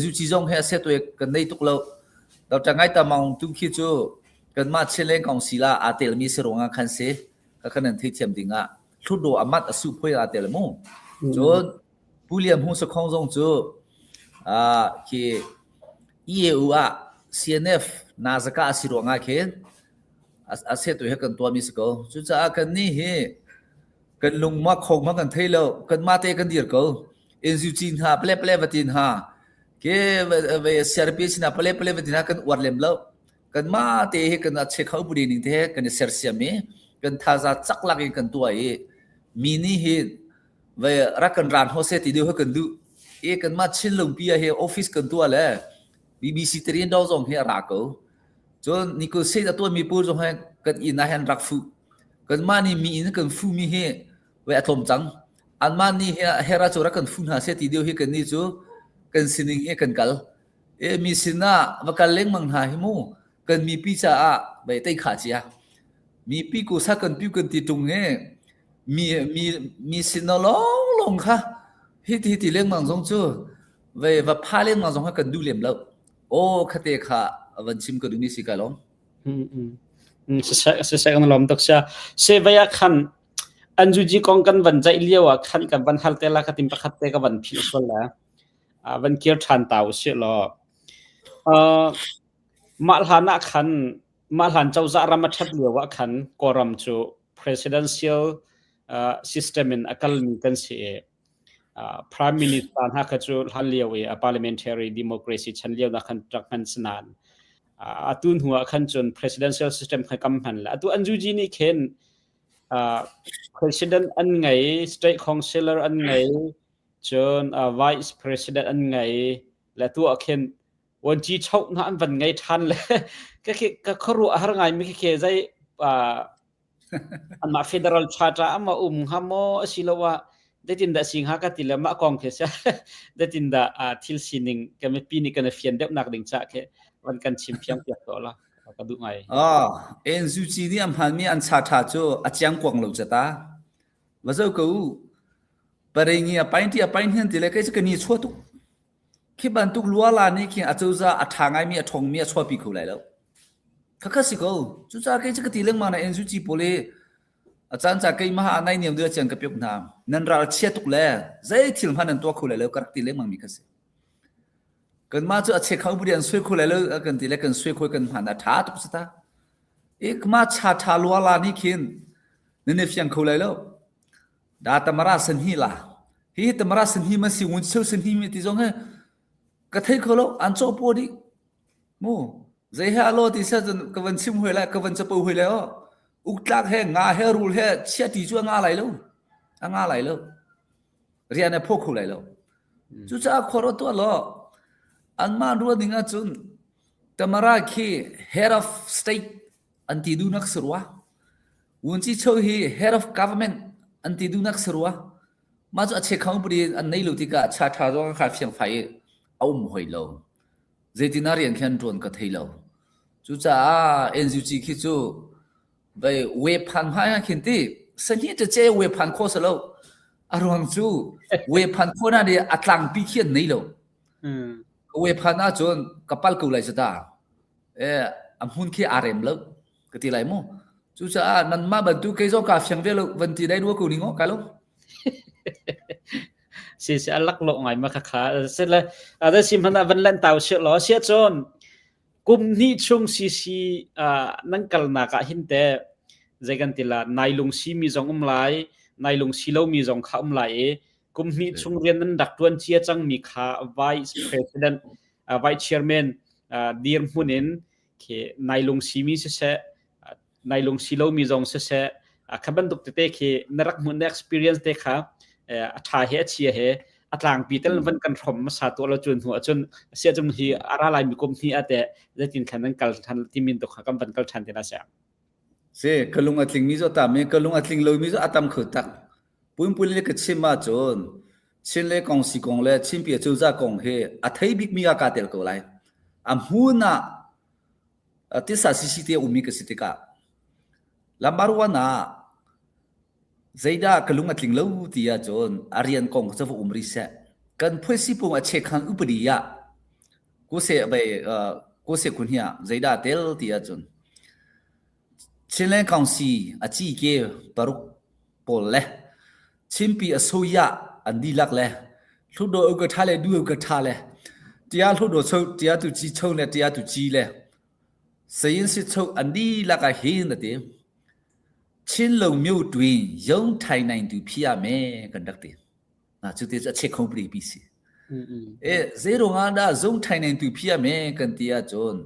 จุจิจงเฮเสตุยกันในตุกเราเราจะไงตามองตุคิจูกันมาชินเล่กองสิลาอาเตลมีสรงคันเสก็ขนาดที่เทียมดิ่งทุดโดอามัดสุพยอาเตลมูจนผู้เลี้ยงหูสักของจงจูที่ EU CNF นาซากาสิรงเคนเสตุยกันตัวมีสกอจุจ้ากันนี่เฮกันลงมาคงมากันเทเลกันมาเตกันดีร์ก็จูจีนหาเปล่วัตินหาเกเวเซอร์พิสนาเปล่วัตินหากันวัดเล็มแล้วกันมาเตะกันเช็คเขาบุรีนิงเทกันเซอร์เซียมีกันท่าจะจักลักกันตัวมีนี่เฮเวรักกันร้านโฮเซติเดียวกันดูกันมาชิลลงปีเฮออฟฟิศกันตัวเลย BBC เรียนดาวจงเฮรักก็จนนี่ก็เสียตัวมีปูจงให้กันอินให้รักฟูกันมานี่มีอินกันฟูมีเฮเวอทมจังอันมานี่เฮราจูรักกันฟูหาเสียทีเดียวเฮกันนี่จูกันสินิงเฮกันกัลมีสินะว่ากันเล่งมังหาหิมูกันมีปีจ่าไปไต่ขาเจียมีปีกูสักกันปีกันติตรงเฮมีสินะลงค่ะเฮที่เล่งมังจงจูเวว่าพาเล่งมังจงให้กันดูเลี่ยมแล้วโอ้คเตค่ะวันชิมก็ดูมีสิกาลงเสกันลมตกเสียเสวะคันอันจูจีกองกันวันใจเลี้ยวคันกันวันฮัลเตละคติมปะคัตเตกันวันพิสวละวันเกียร์ทันตาวเสียหรอ มาลานะคันมาลันเจ้าจะรามาชัดเลียวคันกอรัมจู presidential system in akal mi kan se prime minister ha ka chu hal lia we a parliamentary democracy chan lia na khan trak man sanan atun huwa khan chun presidential system kha kam han la atu anju ji ni khen president an ngai state councillor an ngai chun vice president an ngai la tu akhenวันจีชกนะอันวันไงทันเลยก็เขารู้อะไรไงไม่เคยใจอันมา federal charter อันมาฮามอสิลว่าได้จินดาสิงหากติละมากองเคสได้จินดาทิลซินิงก็ไม่ปีนี้กันเฟียนเด็บนักดิ่งจากวันกันชิมเพียงเปียกตัวละก็ดูไงเอ็นซูจีนี่อันพันมีอันชาร์จูอาจารย์กวางเราจะตาว่าเจ้ากูปริญญาไปที่ไปเห็นที่เลยก็จะกันนี่ชั่วทุกคิดบันทุกลัวลานี่คิดอาจจะจะทางไงมีทงมีชั่วปีกูเลยแล้วก็สิกูจุดจากไอ้จะตีเรื่องมาในเอ็นซูจีโพลีอาจารย์จากไอ้มหาในเนี่ยเดือดจังกับยุคน้ำนั่นเราเชี่ยทุกแล้วใจที่พันนั้นตัวกูเลยแล้วก็ตีเรื่องมันมีก็สิกันมาจะเช็คเขาบริเวณสวยกูเลยแล้วกันตีเรื่องกันสวยกูกันผ่านท้าทุกสัตว์เอกมาชาทาลัวลานี่คิดนั่นเองกูเลยแล้วดาตมาราสันฮีล่ะฮีตมาราสันฮีมันสิวันเช้าสันฮีมีที่จงให้ก็เทเขาแล้วอันโจปวดีโม่ใจเฮาโลที่เสียจนกวันชิมหวยแล้วกวันจะปูหวยแล้วอุกลักแห่งาเฮรูลแห่เชี่ยตีจัวงาไหลแล้วงาไหลแล้วเรียนในพวกเขาไหลแล้วจุจ้าขอรตัวล้ออันมาดูดิ่งอ่ะจุนตมาราคี head of state อันที่ดูนักสรัววันที่โชว์ฮี head of government อันที่ดูนักสรัวมาจะเช็คเขาบริอันในลุติกาชาทาร้องขาเพียงไฟเอาหมวยแล้วเจตินาเรียนแค่นจวนก็เที่ยวจุจ้าเอ็นยูจีคิดจูไปเวพันพายคินตีสัญญาจะเจเวพันโคสแล้วอารมณ์จูเวพันโคน่าเดียอัตลังปีเขียนนี่แล้วเวพันน่าจนกระเป๋ากูเลยจะตาอันหุ่นขี้อารมณ์แล้วก็ที่ไรมั้งจุจ้านั่นมาบรรทุกเกจกาเฟียงเวลวันที่ได้ดูกูนี่งอกันแล้วสิอันลักโลไงมาค่ะเสร็จแล้วได้สิมันวันเล่นเต่าเชือกล้อเชือกจนกุมนี้ช่วงซีนั่งกันนักหินแต่ใจกันทีละนายลงซีมีจงไลนายลงซีเรามีจงข้ามไลกุมนี้ช่วงเรียนนั้นดักตัวนเชียจังมีข้า vice president vice chairman ดีร์มุนินเคนายลงซีมีเสนายลงซีเรามีจงเสขับบันทุกเตะเคนรักมุน experience เตะค่ะท้าเหตุเชียเหตุอัตลังปีเตลวันกันพร้อมมาสาตัวเราจนหัวจนเสียจนที่อะไรมีกุมที่อาแต่ได้จินขันนั้นกัลทันที่มินตกขับบันกัลทันที่น่าเสียเสียกลุงอัตลิงมิโซตามกลุงอัตลิงเรามิโซอัตามขุดตักปุ่นเล็กชิมมาจนชินเล็กกองสีกองเล่ชิมเปียจูจ้ากองเฮอัฐิบิกมีอากาศเตลกูไลอัมหูน่ะติสาสิสิเตอุมิกสิติกาลำบากว่าน่ะใจด่ากลุงอัตลิงเล่าที่อาจนอารียนกองจะฟูริเสกันเพื่อสิปุ่งอาเชคันอุปดียะกูเสไปกูเสคุณเฮียใจด่าเตลที่อาจนชินเล่กองสีอาจีเกปารุปอลเล่ชิมปีอสุยะอันดีลักเล่ทุกโดอุกทาเล่ดูอุกทาเล่ที่อาทุกโดโชที่อาตุจีโชเล่ที่อาตุจีเล่เสียงสิโชอันดีลักเห็นนะเดชินลงมิวdwinยงไทยในดูพิยาเมกันดักเตจุดที่จะเช็คคอมพลีทสิเซโรงงานได้ยงไทยในดูพิยาเมกันที่อาจน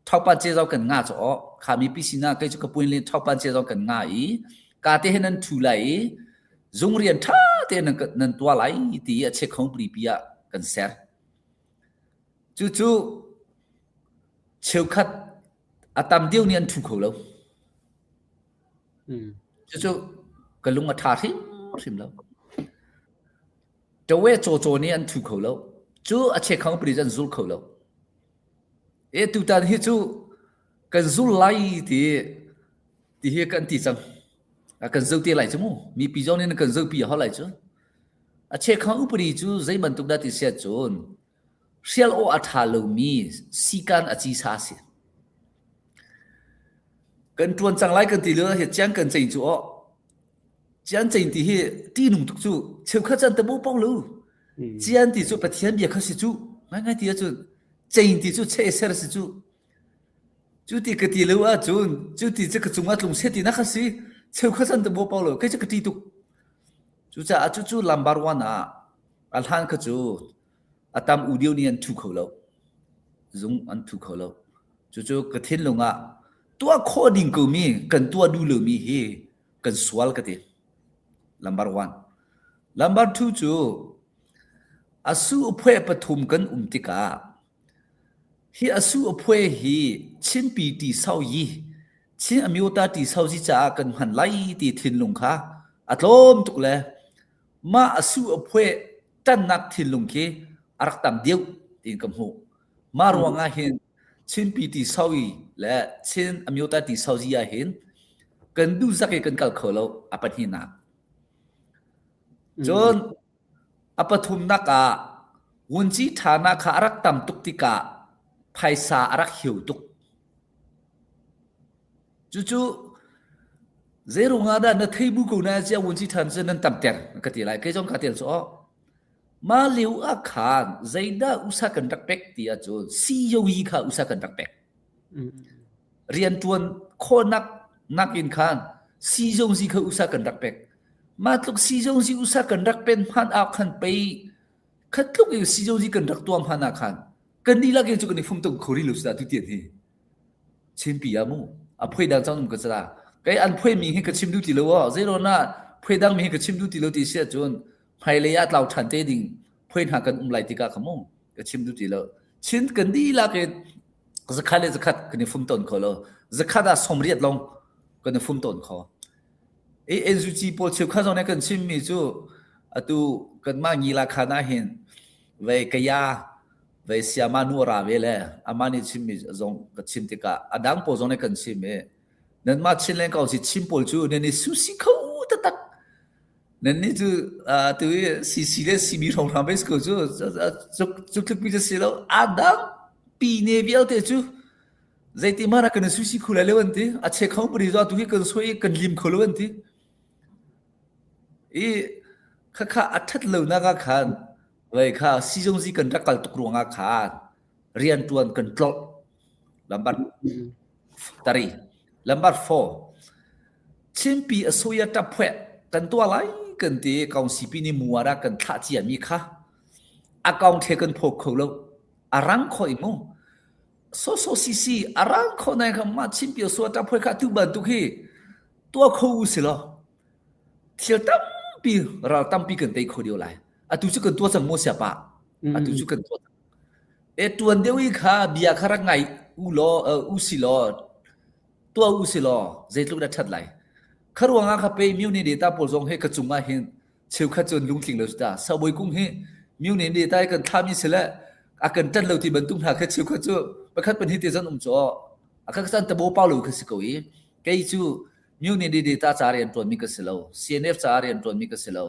ท็อปปัจเจเรากันง่าจ่อขามีพิสินาใกล้จะกระปุยเล่นท็อปปัจเจเรากันง่ายกาเตให้นั้นถูไลจงเรียนท่าเตนั้นตัวไหลที่จะเช็คคอมพลีทพิยากันเสียจู่เชี่ยวขัดอาตามเดียวนี่อันถูกเขาแล้วจู่กลุงมาทาริมแล้วจะเวทโจนี่อันถูกเขาแล้วจู่อาเช็คเขาปริจันซุลเขาแล้วตุตันฮิจู่กันซุลไลที่เฮกันที่จังกันซุลที่ไหลจู่มั้งมีปีจงนี่กันซุลปีเขาไหลจู่อาเช็คเขาปริจู่ใจบรรทุกได้ที่เสียจนเชียลโออัฐาลูมีสิกันอาจีสาเสียกันตวนจังไรกันตีเลือเหตุจังกันใจจู่จังใจที่เหตุที่นุ่งทุกจู่เชื่อข้าจันตะบูปองลูจังที่จู่ปะเทียนเบียข้าสิจู่ง่ายที่จู่ใจที่จู่เชื่อเสร็จสิจู่ จุติกติเลวจุนจุติจะกจุงอัตลงเสตินะคะสิเชวขสันตะโบเปาโลก็จะกติตุกจุจะอาจุลัมบาร์วานะอัลฮันกจุอาตามอุดิโอนี่อันทุกเขาโลซุงอันทุกเขาโลจุกติลงอ่ะตัวโคดิงกูมีกันตัวดูเลมีเฮกันสวลกติลัมบาร์วันลัมบาร์ทูจุอาสูอพวยปฐุมกันติกาฮีอาสูอพวยฮีชินปีตีเศร้ายีชินอมิวตาตีเศร้าจีจากันหันไล่ตีทินลงค่ะอัตลมตุกเลยมาอาสูอพวยตันนักทินลงเคอารักตังเดียวตีนกำหูมารวงอาเห็นชินปีตีเศร้ายีและชินอมิวตาตีเศร้าจีอาเห็นกันดูสักกันกัลเขาเราอปันหินักจนอปฐุมนักวุนจีฐานะขารักตำตุกติกาไพศารักหิวตุกจู่ๆเจรุงาดานเทบุกูนาเจ้าวุนจีฐานเจนันตำเตรกติไลก็จงกติลโซมาเลียวอาคารใจดาอุตสาหกันรักเป็กตีอาจนซีโยวีข้าอุตสาหกันรักเป็กเรียนจวนโคนักอินคานซีโยวีข้าอุตสาหกันรักเป็กมาตุกซีโยวีอุตสาหกันรักเป็นพันอาคันไปคัดลุกซีโยวีกันรักตัวพันอาคันกันดีละเกจุกันนี่ฟุ่มตงขอริลุสตาทุกเดียนี่เช่นปีอามูอภัยดังจังนุ่มก็จะละไอ้อันภัยมีให้กระชิมดูตีเลวะเจโรน่าภัยดังมีให้กระชิมดูตีเลวตีเสียจนไพเลยาตเราทันเตดิ่งภัยหากันไหลติกาขโมกระชิมดูตีเลวชินกันดีละเกจะขัดเลยจะขัดกันนี่ฟุ่มต้นขอเลยจะขัดสมเรียดลงกันนี่ฟุ่มต้นขอเอ็นซูจีโปรเชฟข้าจงเนี่ยกันชิมมีจู่ตูกันมางีลาคานาเห็นไว้กยาไว้เสียมานูราเวลอามานี่ชิมมีจงกับชิมติกาอดังโปจงเนี่ยกันชิมเอนั่นมาชินเล่นเขาสิชิมโปจู่เนี่ยนี่สุสิเขาตักนั่นนี่จู่ตัวซีเลซีมีรองทำไปสกูจู่จุกปีจะเสียแล้วอดังปีเนวิลเตจู่ใจที่มารักกันสุสิคุลเลวันที่อาเชเขาบริจาคตัวกันสวยกันลิมคุลวันที่ข้าอัดเลวนักขันไว้ข้าซีจงซีกันรักกันตุกรวงอาคารเรียนตัวกันตลอดลำบากตารีลำบากชิมปีอสุยตับเพกันตัวอะไรกันที่กองสิปีนิมัวรักกันท่าเจียมีค่ะอากองเทกันพกเขาแล้วอารังคอยมั้งโซซีอารังคนไหนเขามาชิมปีอสุยตับเพข้าทุบันทุกทีตัวเขาอุสิลเที่ยวตั้มปีเราตั้มปีกันไปคนเดียวเลยtu ju kan tua sang mo siapa tu ju kan tua tuan dewi kha bia khara ngai u lo u si lo tua u si lo zaitluk da that lai kharwanga kha pe miu ni data pol jong he ka chunga hin cheu kha chon lungking lo sta saboi kung he miu ni data kan thami sela akan tan lo ti bantung ha kha cheu kha chu pakhat pan hi te jan cho akha san ta bo paw lo kha sikoi kai chu miu ni data charian ton mi ka selo cnf charian ton mi ka selo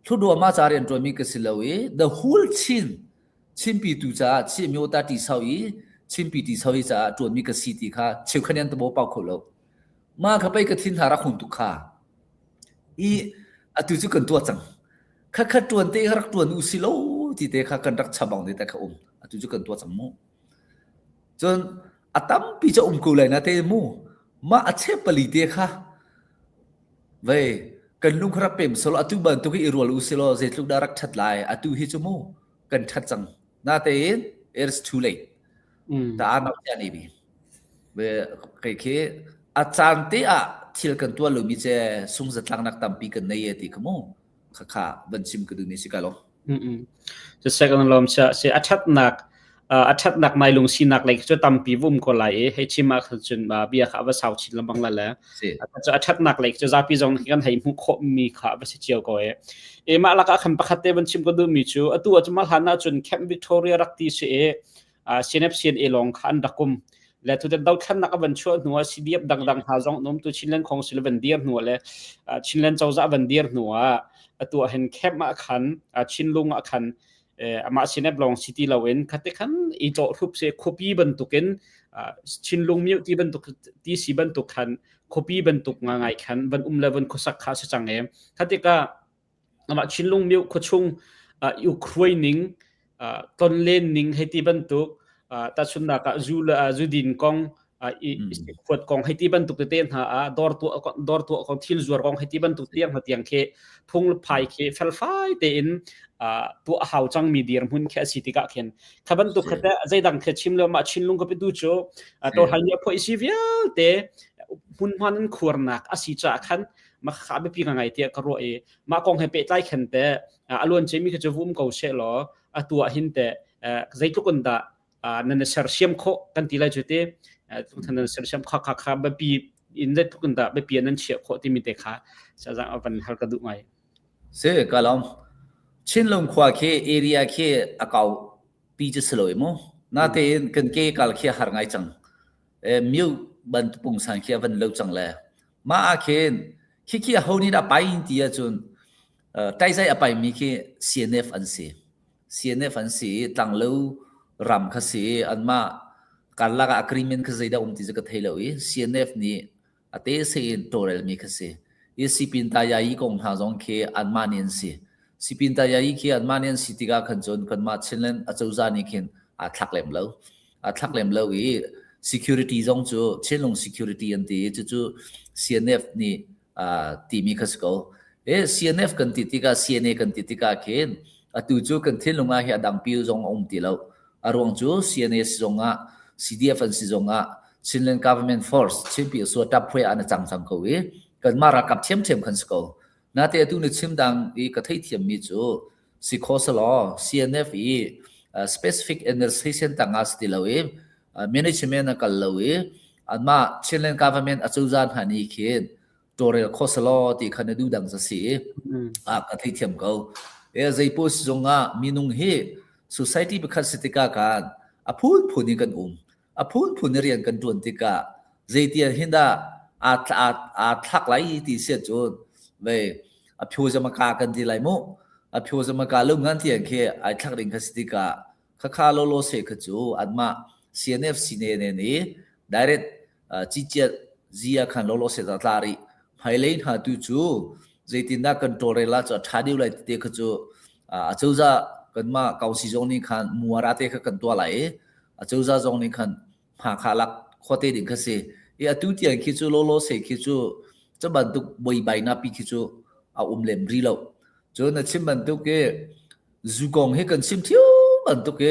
ทุดวมาจารียนตัวมีกสิลาวี the wholeชิมปีตูจ้าชิมิโอตาติสาวีชิมปีติสาวีจ้าตัวมีกสิติค่ะเชื่อคะแนนตะโบปากขลมาเข้าไปกระทินหารักหุ่นตุค่ะตุจุกันตัวจังข้าตัวเตะรักตัวอุสิโลที่เตะข้ากันรักชาวบ้านแต่ข้าตุจุกันตัวจังมูจนตั้มปีจะกูเลยนะเตะมูมาเชปลีเตะค่ะเว้กันลุงครับเป็นสโลอตุบันตุกิรัวลูสิโลเจตุกดารักชัดลายอตุฮิจมูกันชัดจังนาเตน it's too late แต่อานับจานี่บีเวเคอาจารย์เตะที่กันตัวลูมิเจสุงจัดลังนักตั้มปีกันในเอติกมูข้าบัญชิมกันดูนี่สิกาลจะเสกกันลมเสียชัดนักไม่ลงสินักเลยจะตั้มปีวุ่มก็ไหลให้ชิมมาจนเบียขาว่าสาวชินลำบากแล้วจะชัดนักเลยจะจะปีจงกันให้มุขมีขาว่าเจียวก็มาลักขันประคัตเตบัญชิมก็ดูมีจูตัวจะมาหันหน้าจนแคมป์วิกตอเรียรักตีเสียCNFลองขันดักกุมและทุกท่านดาวขันนักบัญชวนัวซีเดียบดังหาจงนมตัวชินเลนของศิลปินเดียร์นัวเลยชินเลนเจ้าจ้าบันเดียร์นัวตัวเห็นแคมป์มาขันชินลุงมาขันมาสิเนบลองซิตี้ลาเวนคัตคันอีโตรูปเสคอปีบรรทุกินชินลุงมิวที่บรรทุกที่สีบรรทุกคันคอปีบรรทุกง่ายคันบรรเลวันคุสักขาสจังคัตกามาชินลุงมิวคุชงยูเครนิงต้นเลนนิงให้ที่บรรทุกตัดสุนัขจูดินกอง อีขวดกองให้ที่บรรทุกเตียนหาดอร์ตัวของทิลจวรกองให้ที่บรรทุกเตียงหาเตียงเคพุงไผ่เคเฟลไฟเตนตัวหาวจังมีดีรมุนแค่สิติกะเข็นขบันตุกแต่ใจดังแค่ชิมแล้วมาชินลุงก็ไปดูโจตัวหันยาพออีสิเวียเตมุนมันขวรนักอาศิจาคันมาขาไปปีกังไงเตียกรัวมากองให้เปใจเข็นแต่อลวนเจมีก็จะวุ่มเกาเชลอตัวหินแต่ใจทุกคนดานั่นเสร์เชียมโคกันทีไรจุดเตทุกท่านเสร์เชียมข้าแบบปีอินเดทุกคนดาแบบปีนั้นเชี่ยโคที่มีเตค่ะจะจะเอาเป็นฮัลกระดุไงเสือกลอมชินลงขวาเคเอเรียเคอากาปีจะสลอยมั้งน่าเตนกันเกกัลเคหาไงจังมิวบันตุงสังเควันเลิกจังเลยมาอาเคนคิดเขานี่ได้ไปอินเดียจนใต้ใจไปมีเค CNF อันซี CNF อันซีตั้งเล่ารำคสีอันมาการลัก agreement คสีได้ที่จะกระเทยเลย CNF นี่อาเตเซนตัวเรลมีคสียี่สิบปีนตายาอีกองทางจงเคอันมาเนียนซีสิบปีนตายาอีเคอันมาเนียนซีติกาขันจนกันมาเช่นนั้นอาจจะจานี่เข็นทักเล่มเล่าsecurity จงจูเช่นลง security อันที่จู CNF นี่ที่มีคสก็CNF กันติกา CNA กันติกาเข็นตัวจูกันที่ลงอาเฮียดังพิวจงที่เราอารมณ์จู CNA จงCDF อันจงChilean government force ชิมปีส่วนทับเพื่ออันจังเขากันมารักกับเทียมกันสกอนาเตตุนชิมดังอีกระที่เทียมมีจูสิโคสลอ CNF specific administration ต่างๆสติลาวmanagement กันลาวอันมา Chilean government อาจจะหันอีกเห็นตัวเรื่องโคสลอที่คันดูดังจะสิกระที่เทียมเขาใจพูดจงมีนุ่งเฮ society เป็นขั้นสติกาการพูดนี่กันพูดเรียนกันจวนติกาใจเตียนหินดาทักไหลที่เสียจนเว้ยพิวจะมากากันที่ไรมั้งพิวจะมากาลงงานที่อย่างเคทักเรียนคสิติกาข้าโลเสกจูอันมา CNF ซีเนนี่ direct จิเจจีอาคันโลเสตตารีไฮไลท์หาตูจูใจตินดากันตัวเรล่าจะทัดดิวไลท์เด็กจูจูจะกันมาเกาสิจงนี่คันมัวราเตะกันตัวไหลจูจะจงนี่คันหาขาลักข้อเตดิ่งคสิตุเตียนคิดจูโลเสกคิดจูจะบรรทุกใบนับปีคิดจูเล่มรีแล้วจนชิมบรรทุกจูกงให้กันชิมเที่ยวบรรทุก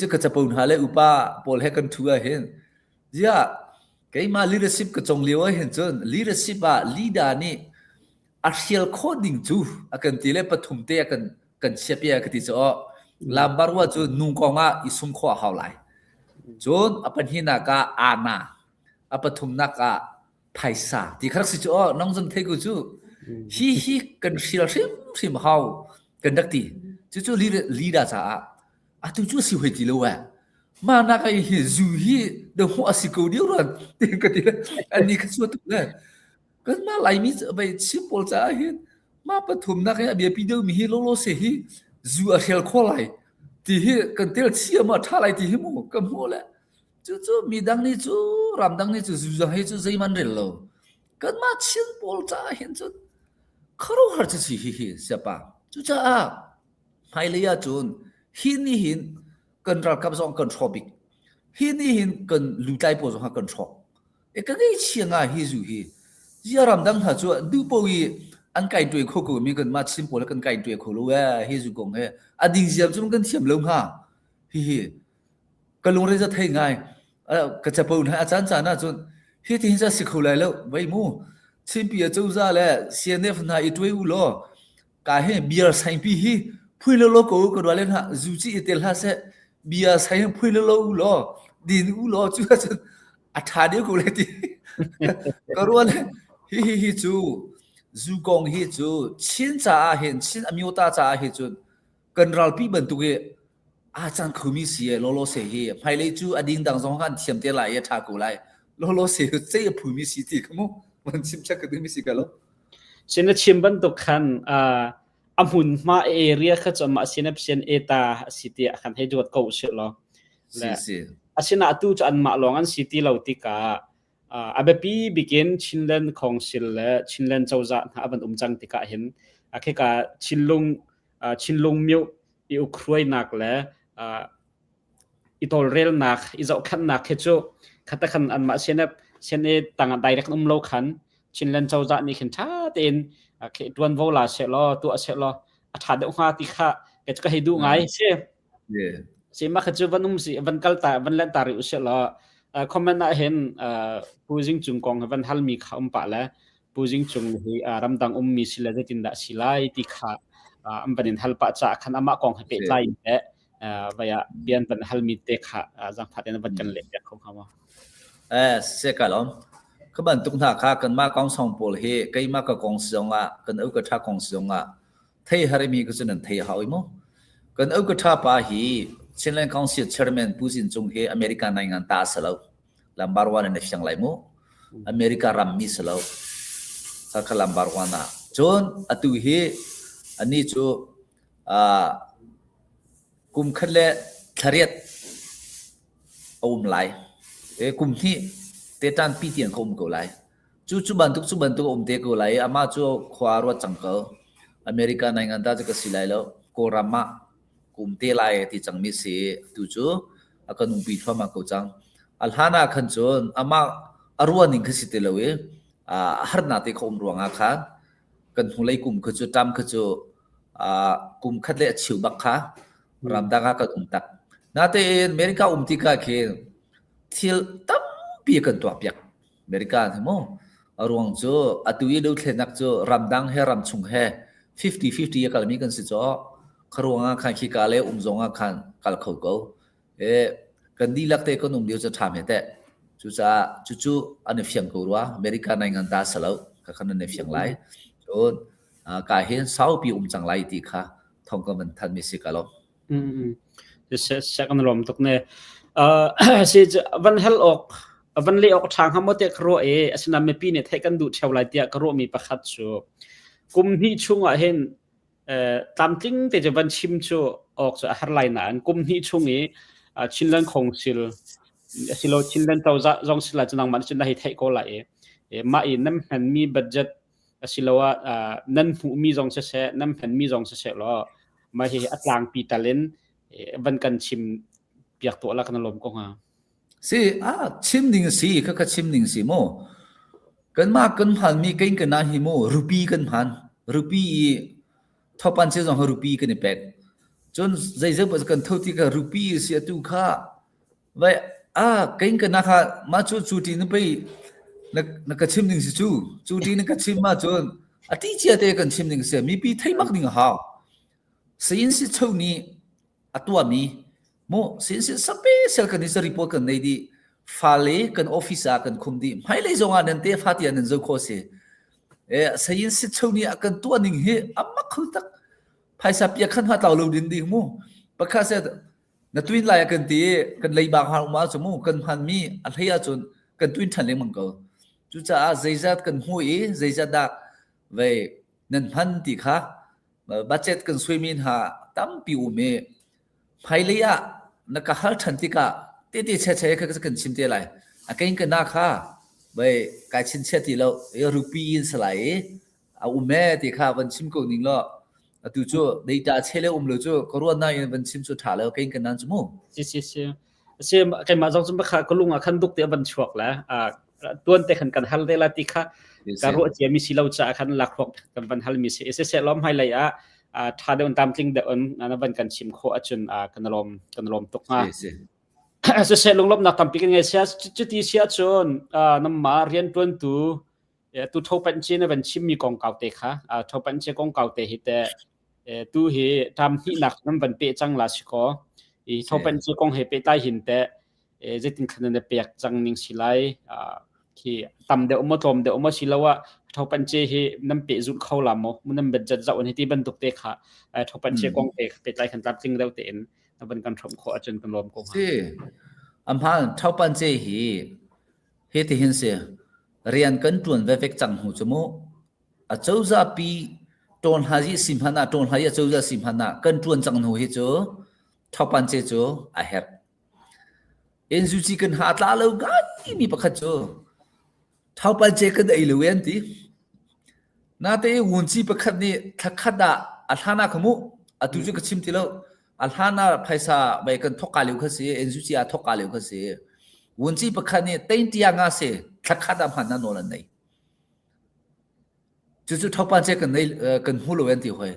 จะกระจับปุ่นหาเลยอุปาปอลให้กันทัวเห็นจ้ามา leadership ก็จงเลี้ยวเห็นจน leadership leader นี่actual coding จูกันทีเล่ปฐุมเตะกันเชียบกันที่จะลำบากว่าจูนุ่งกองอิสุมข้อหาวไหลจนปัญหาก็อาณาปฐุมนักไพศาลที่ครั้งสิจ้าน้องจันเทกุจูฮีกันศิลชิมหาวกันดักตีจูลีดาจ้าตุจูสิวเหตุเลวมานักไอ้จูฮีเดี๋ยวหัวสิโกเดียวรันเต็มกันทีละอันนี้ก็สุดเลยกันมาไล่มิสไปชิมโพลจ้าเห็นมาปฐุมนักไอ้เบียปีเดียวมีฮีโลเสียฮีจูอาเชลข้อไหลที่ฮีกันเตลเชียมาท่าไหลที่ฮีมูกันหัวแหละจูมีดังนี้จูรำดังนี้จูจะให้จูใจมันเร็วเลยกันมาชิมโพลจ้าเห็นจูคารุฮาร์จะสิฮีเสียป่ะจูจ้าไฮเลียจูนหินกันรักกับสองกันทรอบิกหินกันลุยใจปวดสองกันทรอก็ไอ้เชียงฮิจูฮียารำดังหาจูดูปวีอันไก่ตัวโคกูมีกันมาชิมโพลกันไก่ตัวโคลูฮิจูกงดิ่งเสียบจูกันเทียมลงฮะฮีกันลงเรื่องจะทำไงก็จะพูดให้อาจารย์จานะจนที่ที่จะสิคุยแล้วไว้มู่ชิมปีจะอุจจาระ CNF น่ะอีตัวอุโลกาเฮเบียร์ไซปีฮีพูดแล้วก็ก็ดูเลยนะจูจิเตลฮะเสเบียร์ไซพูดแล้วอุโลดินอุโลจูจนอัฐาเดียวกูเลยทีก็รู้เลยฮีจูกงฮีจูชินจ้าเห็นชินอเมริกาจ้าเห็นจนกันรัลปีบรรทุกอาจารย์คุมิเสียโลเสียภายในจูอดีตดังสองกันเทียมเตลัยทากุไลโลเสียเจ้าคุมิสิติขโมมันชิมชักกันมิสิกันแล้วฉันชิมบรรทุกคันหุ่นมาเอเรียเขาจะมาเซนเซนเอตาสิติคันให้จวดเก่าเสร็จแล้วและฉันตู้จะอันมาลองอันสิติเราติกาอาเบปีบิกินชินเลนของสิลและชินเลนเจ้าจะอาบันจังติกาเห็นแค่กาชินลุงมิวอีอุครวยนักและอีตัวเรลนักอีจะขันนักแค่จู คัตคันอันมาเชนเชนตังไดเรกโลคันชินลันเจ้าจะนี่ขินชาเตนเคตวนโวลาเชลอตัวเชลออัฐาเดอุงาติคะเกจะให้ดูไงเชเชมาขจูวันสิวันกัลตาวันลันตาริอุเชลอคอมเมนต์เห็นปูจิงจุงกองวันฮัลมีข้ามปะแล้วปูจิงจุงที่รำดังมีสิลาตินดาสิลายติคะอันเป็นฮัลปะจากขันอามาของให้เป็นไลน์เvia เบียนเป็นฮัลมีเตคะจังพัดในวันกันเล็กของเขาเสกะลอมขบันตุงทาคากันมากองสองปอลเฮไกมากกองสองกันเอากระทากองสองเทฮาริมีก็จะนั่นเทหาอิโมกันเอากระทาปาฮีเช่นเล่นกองเสียเชอร์แมนปูจินจงเฮอเมริกันในงานตาสลาวลัมบาร์วานในฝั่งไหลโมอเมริการัมมีสลาวสักลัมบาร์วานาจนอตุเฮอันนี้จูกุมขัดเล่ทารีตเอาไหลกุมที่เตตันปีเตียนเขาก็ไหลจู่บันทุกเตก็ไหลอามาจู่ขวารวดจังเกออเมริกันในงานตาจะก็สิไหลแล้วโกรามากุมเตไหลที่จังมิเสจู่อาการนุ่มปีฟ้ามาก็จังอัลฮานาขันจนอามาอารวานิงคือสิเตลเวฮาร์นาเตเขารวงอาคารกันหุ่นไหลกุมคือจู่ตามคือจู่กุมขัดเล่ชิวบักค่ะรำดังก็ตักนาเตอเมริกาติกาเคทิลตั้มปีกันตัวเปียกอเมริกาทั้งหมดรวงโจอตุยดูเทนักโจรำดังเฮรำชุงเฮ50-50กันมีกันสิโจครวงคันขี้กาเลจงคันกัลเขาก็กันดีลักเตก็นุ่มเดียวจะทำให้แต่จู่อันนี้เฟียงกูรัวอเมริกาในงานตาสลาวก็คันนั้นเฟียงไหลจนกายเห็นสาวปีจังไหลตีค่ะท่องก็มันทันมีสิกาลเสกันลมตุกเนสิวันเฮลออกวันเลี้ยออกทางหามเตะครัวสนามปีเนี่ยให้กันดูเชาวไลเตียครัวมีประคัดชัวกุมที่ช่วงเห็นตามจริงแต่จะวันชิมชัวออกจากฮาร์ไลน์นั้นกุมที่ช่วงนี้ชินลันคงสิลชินลันเจ้าจะจงสิลาจะนั่งมันชินได้ให้ก็ไหลมาอีน้ำมันมีบัดจัดสิลว่านั่นมีจงเสน้ำมันมีจงเสแล้วมาให้อัตลังปีตาเลนวันกันชิมเปียกตัวละกันลมก็ฮะสิชิมดิ่งสิก็ชิมดิ่งสิโมกันมากกันผ่านมีกันนะฮิโมรูปีกันผ่านรูปีทอปันเชจงรูปีกันเป็กจนใจเจ็บกันเท่าที่กับรูปีเสียตุค่าไว้กันนะคะมาจู่ที่นั่นไปนักชิมดิ่งสิจู่ที่นักชิมมาจนที่เจ้าเด็กกันชิมดิ่งเสียมีปีไทยมักดิ่งหาสิ่งที่เท่านี้ตัวมีโมสิ่งที่สเปเชียลกันนี่จะรีพอร์ตกันในดีฟ้าเล่กันออฟฟิศกันคุมดีไม่เลยจงอันนั้นเตะฟ้าที่อันนั้นจะโคเสสิ่งที่เท่านี้กันตัวหนึ่งเฮมักเขาตักภายสับยาขันหัดเราดินดีโมประกาศเสร็จนัดวินไล่กันตีกันเลยบางหางมาสมมุกันพันมีอะไรจนกันทวินทันเลยมังก็จุดจะใจจัดกันหัวใจจัดดักไว้นั่นพันตีค่ะบัจเจตกันสวยมินหาตั้มปิวเมภายเลยนักฮัลทันติกะเตะเฉยๆก็จะกันชิมเตะไรกันกันนักค่ะไปการชิมเชติแล้วรูปีนสลายอุเมติค่ะวันชิมกูนิ่งแล้วตัวจู่ได้จ่าเชลเลยจู่ก็รู้ว่านี่วันชิมสุดท้ายแล้วกันนั่นจุ่มสิกันมาจงจุ่มค่ะก็ลุงขันดุกเตะบันชวกแล้วตัวเตะขันกันฮัลเตละติค่ะก็รู้ว่ามีสิเราจะขันหลักหกกันบันฮัลมีสิเสร็จล้อมให้เลยถ้าเดินตามจริงเดินนั่นเป็นการชิมโคอาจนกันลมตกมาเสร็จลงลบนักทำปีกันไงเสียจุดที่เสียจนน้ำมาเรียนตัวทบันเชนเป็นชิมมีกองเก่าเตะค่ะทบันเชกองเก่าเตะฮิตตัวเฮทำที่หนักนั่นเป็นเปจังลาสิก็ทบันเชกองเฮเปใต้หินเตะจะถึงขนาดเปียกจังนิ่งสิไลที่ตำเดี๋ยวมาทมเดี๋ยวมาสิแล้วว่าทบันเชเฮน้ำเปจุดเข้าลำมันน้ำเป็นจัดเจ้าวันที่บรรทุกเตะค่ะทบันเชกองเตะเปใต้ขันตับจริงแล้วเตะนั่นเป็นการทำโคอาจนกันลมก็สิอันพันทบันเชเฮที่เห็นเสียเรียนกันตวนเวฟจังหูจมูกเจ้าจะปีตอนหาจิสิมพันตอนหาจิเจ้าจะสิมพันกันตวนจังหูเฮจูทับปันเจจูอาเฮบเอ็นซูจิกันหาตาเลวกันมีประคัตจูทับปันเจกันได้เลวเอ็นตีน่าเตะวุ่นจีประคัตนี่ทักขัดอัลฮานาขมุตุจุกชิมทีแล้วอัลฮานาไพศาไปกันทอกกาเลวขสีเอ็นซูจิทอกกาเลวขสี วนจีประคันนี่เต็งที่งาเสทักขัดพันนั่นโน่นนี่จู่ๆทับปันเจกันในกันหูลเวนที่ห้อย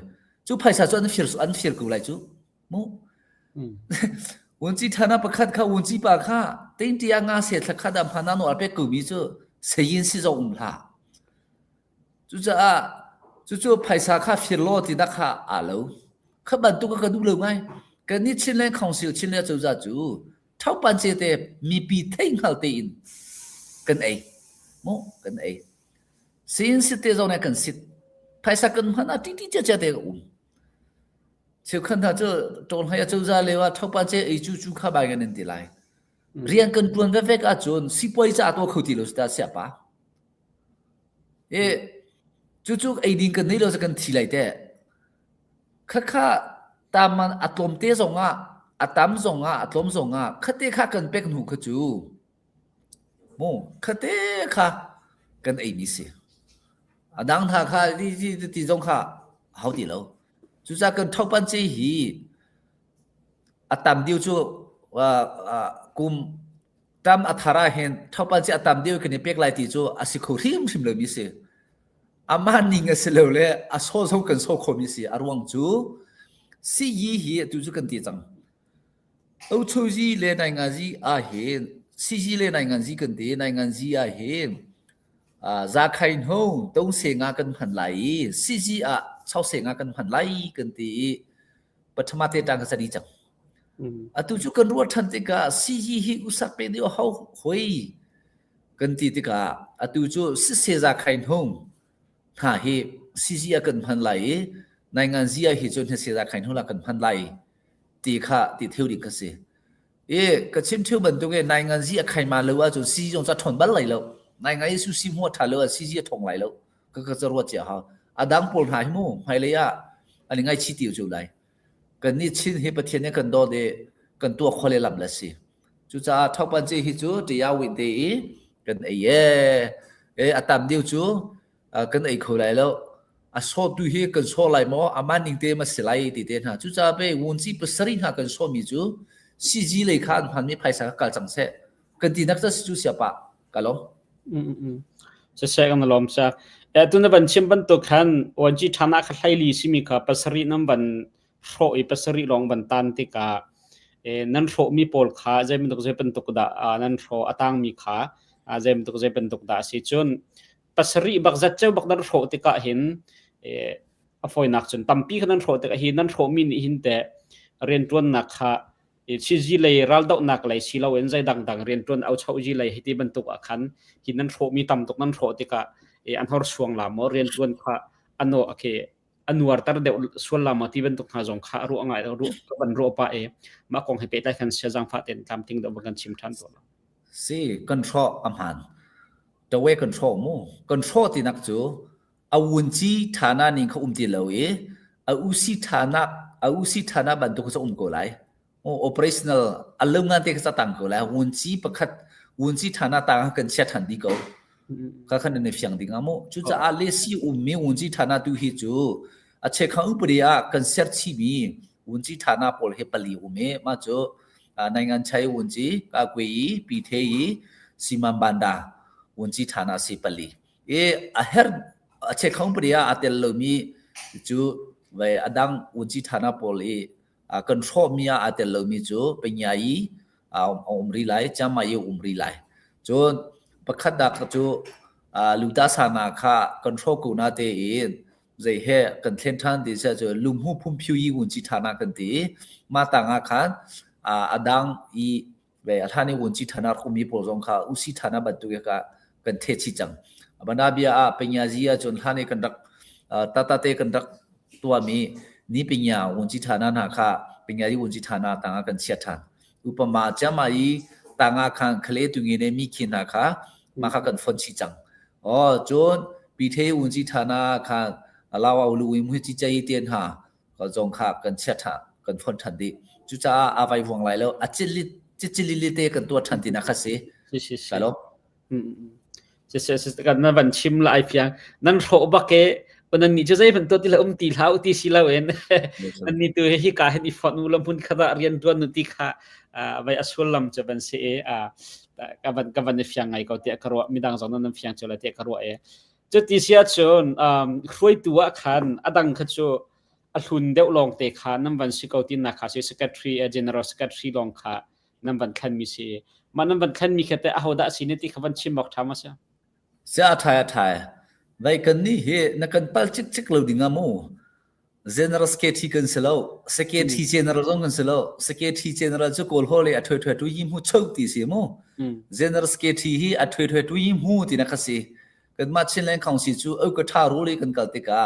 จู่ไพศาลอันฟิลกูไลจู่มูวนจีฐานะประคันข้าวนจีปากข้าเต็งที่งาเสทักขัดพันนั่นโน่นเป็นกูมีจู่เสียงสิจงละจู่ๆไพศาลข้าฟิลโลที่นักข้าอาลูข้าบันตุกกันดูเลยไหมกันนี่ชินเล่นของสิวชินเล่นจู่ทับปันเจเตมีปีเท่งเขาเตียนกันเองมูกันเองสิ่งสิเตจงเนี่ยกันสิภายสักกันพันอาทิตย์จะเตะเชื่อขันท่าเจ้าตอนให้เจ้าจะเลวทับปันเจไอจู่ๆข้าบางกันนั่นทีไรเรียนกันปวนเวกอาจนสิป่วยจะตัวเขาที่เราจะเสียปะจู่ๆไอดิ้งกันนี่เราจะกันทีไรแต่ข้าตามมันอัตลมเตจงอ่ะอัตามจงอ่ะอัตลมจงอ่ะข้าเตะข้ากันเป็กหนูข้าจู่มูข้าเตะข้ากันไอมิเสียดังท่าข้าที่จงข้า好ดีแล้วจู่ๆกันทับปันเจฮีอัตามเดียวจู่กุมตามอัธราเห็นทับปันเจอัตามเดียวกันเนี่ยเป็กไล่ที่จู่อาศิโคริมชิมเลยมิเสียอามันนิ่งเสียเลยอาโซ่ส่งกันโซ่คมิเสียอารวงจู่สิยีฮีจู่ๆกันที่จังเอาชูจีเลนายงานจีอาเห็นสิจีเลนายงานจีกันที่นายงานจีอาเห็นจะใครโน้ต้องเสียงกันพันไหลสิจีชาวเสียงกันพันไหลกันที่ปัทมาเตตังกันสนิจังจู่ๆกันรู้ทันทีก็สิจีฮีอุสักเป็นเดียวเขาหวยกันที่ที่ก็จู่ๆสิเสียจะใครโน้ถ้าเฮสิจีกันพันไหลนายงานจีอาเห็นจนเสียจะใครโน้ละกันพันไหลตีข้าตีเที่ยวดิกันสิก็ชิมเที่ยวบันทุกนายงานจีใครมาเลยว่าจะซีจงจะทนบัลเลยแล้วนายงานยิสุซิมัวถ่ายเลยว่าซีจีทงเลยแล้วก็จะรู้เจ้าเขาดังปนหายมู่หายเลยอันนี้ไงชี้ติวจุเลยกันนี่ชินเฮปเทียนเนี่ยกันโดเดกันตัวคนเลยลำละสิจู่จะทับปันเจฮิจูที่ยาวินเดย์กันอัตามเดียวจูกันคนเลยแล้วโซ่ดูเฮกันโซ่ไหลมั้งอามันนิ่งเตมาสไลด์ติดเด่นฮะจู่จะไปวันที่ปัสรินฮะกันโซ่มีจู่ซีจีเลยข้านพันมีไพศาลกัลจังเสกันที่นักจะจู่เสียปะกันล้อจะใช้กันล้อมซะตัวนั้นบันชิมบันตุขันวันที่ฐานะขัดไล่ลีสิมีค่ะปัสรินั้นบันโรยปัสริลองบันตันติกานั่นโรมีโพลขาใจมันตุกใจเป็นตุกดานั่นโรอัตังมีขาใจมันตุกใจเป็นตุกดาสิจนปัสริบักจัดเจ้าบักนั่นโรติกาเห็นฟอยนักจนตั้มปีขนาดโรติกาเห็นนั่นโรมีนี่หินแต่เรียนตัวนักค่ะชีจีเลยรัลดอกนักเลยชีเราเอ็นใจดังเรียนตัวเอาชาวจีเลยที่บรรทุกอาคันหินนั่นโรมีตั้มตกนั่นโรติกาอันหอช่วงลามเรียนตัวค่ะอันโนโอเคอันวัวตัดเดี๋ยวส่วนลามที่บรรทุกหาจงค่ะรู้ง่ายรู้ก็บรรลุไปมาคงให้ไปได้กันเสียจังฟ้าเต็นตามทิ้งดอกบังชิมทันตัวสิคอนโทรลอำหันตัวเวคอนโทรลมู่คอนโทรลที่นักจู่อาวุธจีฐานะนี่เขาตีเลวอาวุธฐานะบรรทุกจะกูไลoperational อารมณ์งานเด็กจะตั้งกูไลวุธจีประคัดวุธจีฐานะตั้งกันเสียทันดีกูก็ขนาดนี้เพียงดิ่งมั้งจู่จะอาเลสีมีวุธจีฐานะดูฮิจูเช็คข้างอุปริยากันเสียชีมีวุธจีฐานะพอลเฮปลีมาจู่ในงานใช้วุธจีกากวีปีเทียสิมันบันดาวุธจีฐานะสิปลีเฮร์เช็คข้างอุปริยาอาเตลลมีจู่ไว้อดังวุธจีฐานะพอลกันโชว์มีอาเตลมีจู่เป็นยัยรีไลจามาเยรีไลจู่ประคัดดักจู่ลูดาสานาค่ะกันโชว์กูน่าเตอินใจเฮกันเทนทันดิเซจู่ลุมหูพุ่มพิวยีวุธจีฐานะกันตีมาต่างอาคารอดังไว้ท่านี้วุธจีฐานะคุมีโปรจงค่ะอุสิฐานะบรรทุกกันเทชิจังบรรดาเบียเป็นยัยจนท่านี้กันดักตาเตกันดักตัวมีนี่เป็นยาวุ้นจิฐานะนาค่ะเป็นยาที่วุ้นจิฐานะต่างกันเสียทันอุปมาจะมาอีต่างกันเคลตุงินมีขินนาค่ะมาค่ะกันฝนชิจังจนปีเทวุ้นจิฐานะค่ะลาวลูวิมุจิใจเตียนหาก็จงค่ะกันเสียทันกันฝนทันดีจุจ้าอาไว้วงไหลแล้วจิลิเตกันตัวทันทีนะคะสิกันแล้วกันนั่นบันชิมละไอเพียงนั่นโรบักเกวันนี้จะใช้เป็นตัวที่เราตีเท้าตีสิเราเองอันนี้ตัวที่การเห็นอีฟอนูลำพุนขณะเรียนตัวนุติค่ะไปอสุลลำจะเป็นเสีย kawan ni fiang ngai ko te karo midang zon nan fiang chola te karo e chuti sia chon khroi tua khan adang khachu alhun deuh long te kha namban sikautin na kha secretary general secretary long kha namban khan mi si manamban khan mi khate ahoda sineti khawan chimok thama sa sia thai vai kan ni he na kan pal chik lo dinga mo general secretary kan selo secretary general zong kan selo secretary general chu kol hole a thoi tu yim hu chok ti si mo general secretary hi a thoi tu yim hu ti na khasi kan ma chin len council chu au ka tha ro le kan kal te ka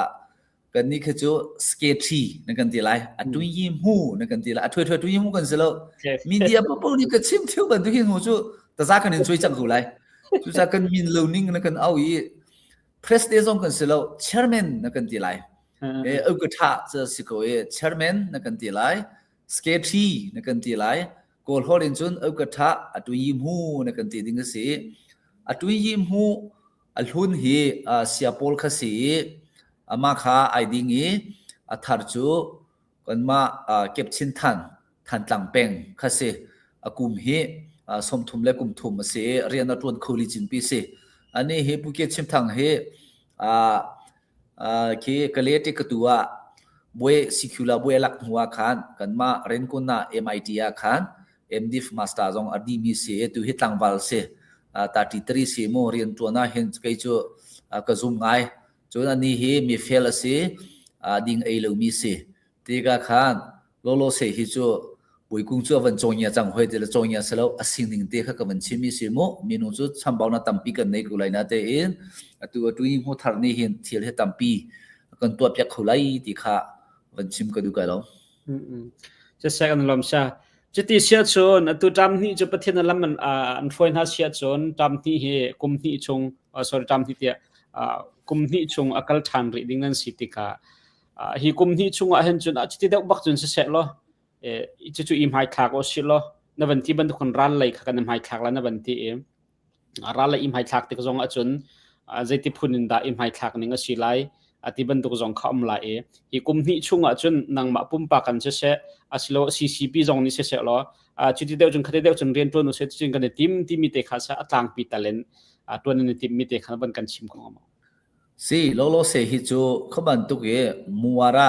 kan ni kha chu secretary na kan ti lai a tu yim hu na kan ti lai a thoi tu yim hu kan selo media po ni ka chim thiu ban tu hin hu chu ta za kan choi chang hu lai chu sa kan min lo ning na kan au yi president zong kan selo chairman na kan ti lai au ka tha cha si ko e chairman na kan ti lai secretary na kan ti lai kol holin chun au ka tha atu yim hu na kan ti ding se atu yim hu alhun hi siapol kha si ama kha ai ding e athar chu kan ma kep chin than tlang peng kha se akum hi som thum le kum thum se rian atun kholi chin pi se ani he puke chim thang he ke kalete katua boy sikula boy lak huwa khan kan ma ren kunna MIT a khan MDiv master jong admi se tu hi tlangwal se 33 se mo rian tu na hen kai chu ka zum ngai chu ani hi mi fel se ding ei lo mi se tiga khan lo se hi chu boi kung chu van chongya chang hoi de chongya selo asing ning te kha ka van chimi se mo minu chu chambau na tampi kan nei kulai na te in atu im ho thar ni hin thil he tampi kan to pyak khulai ti kha van chim ka du ka loจะแซกันลมซะจะติเสียชนatu tam ni ju pathian lam an foin ha sia chon tam ni he kum ni chung sorry tam ni tia kum ni chung akal than ri ding nan sitika hi kum ni chung a hen chun a chiti deuh bak chun se lo chu im hai thak o silo na ban ti ban kon ran lai kha kan hai thak la na ban ti ran la im hai thak te ko jong a chun zaiti phunin da im hai thak ning a silai ati ban tu jong kham la hi kum ni chung a chun nang ma pum pa kan se asilo CCP jong ni se lo chuti deuh chun khate deuh chun rian tu no se chin kan tim mi te kha sa atlang pi talent tu ni tim mi te kha ban kan chim ko ma si lo se hi chu khaban tu ge muara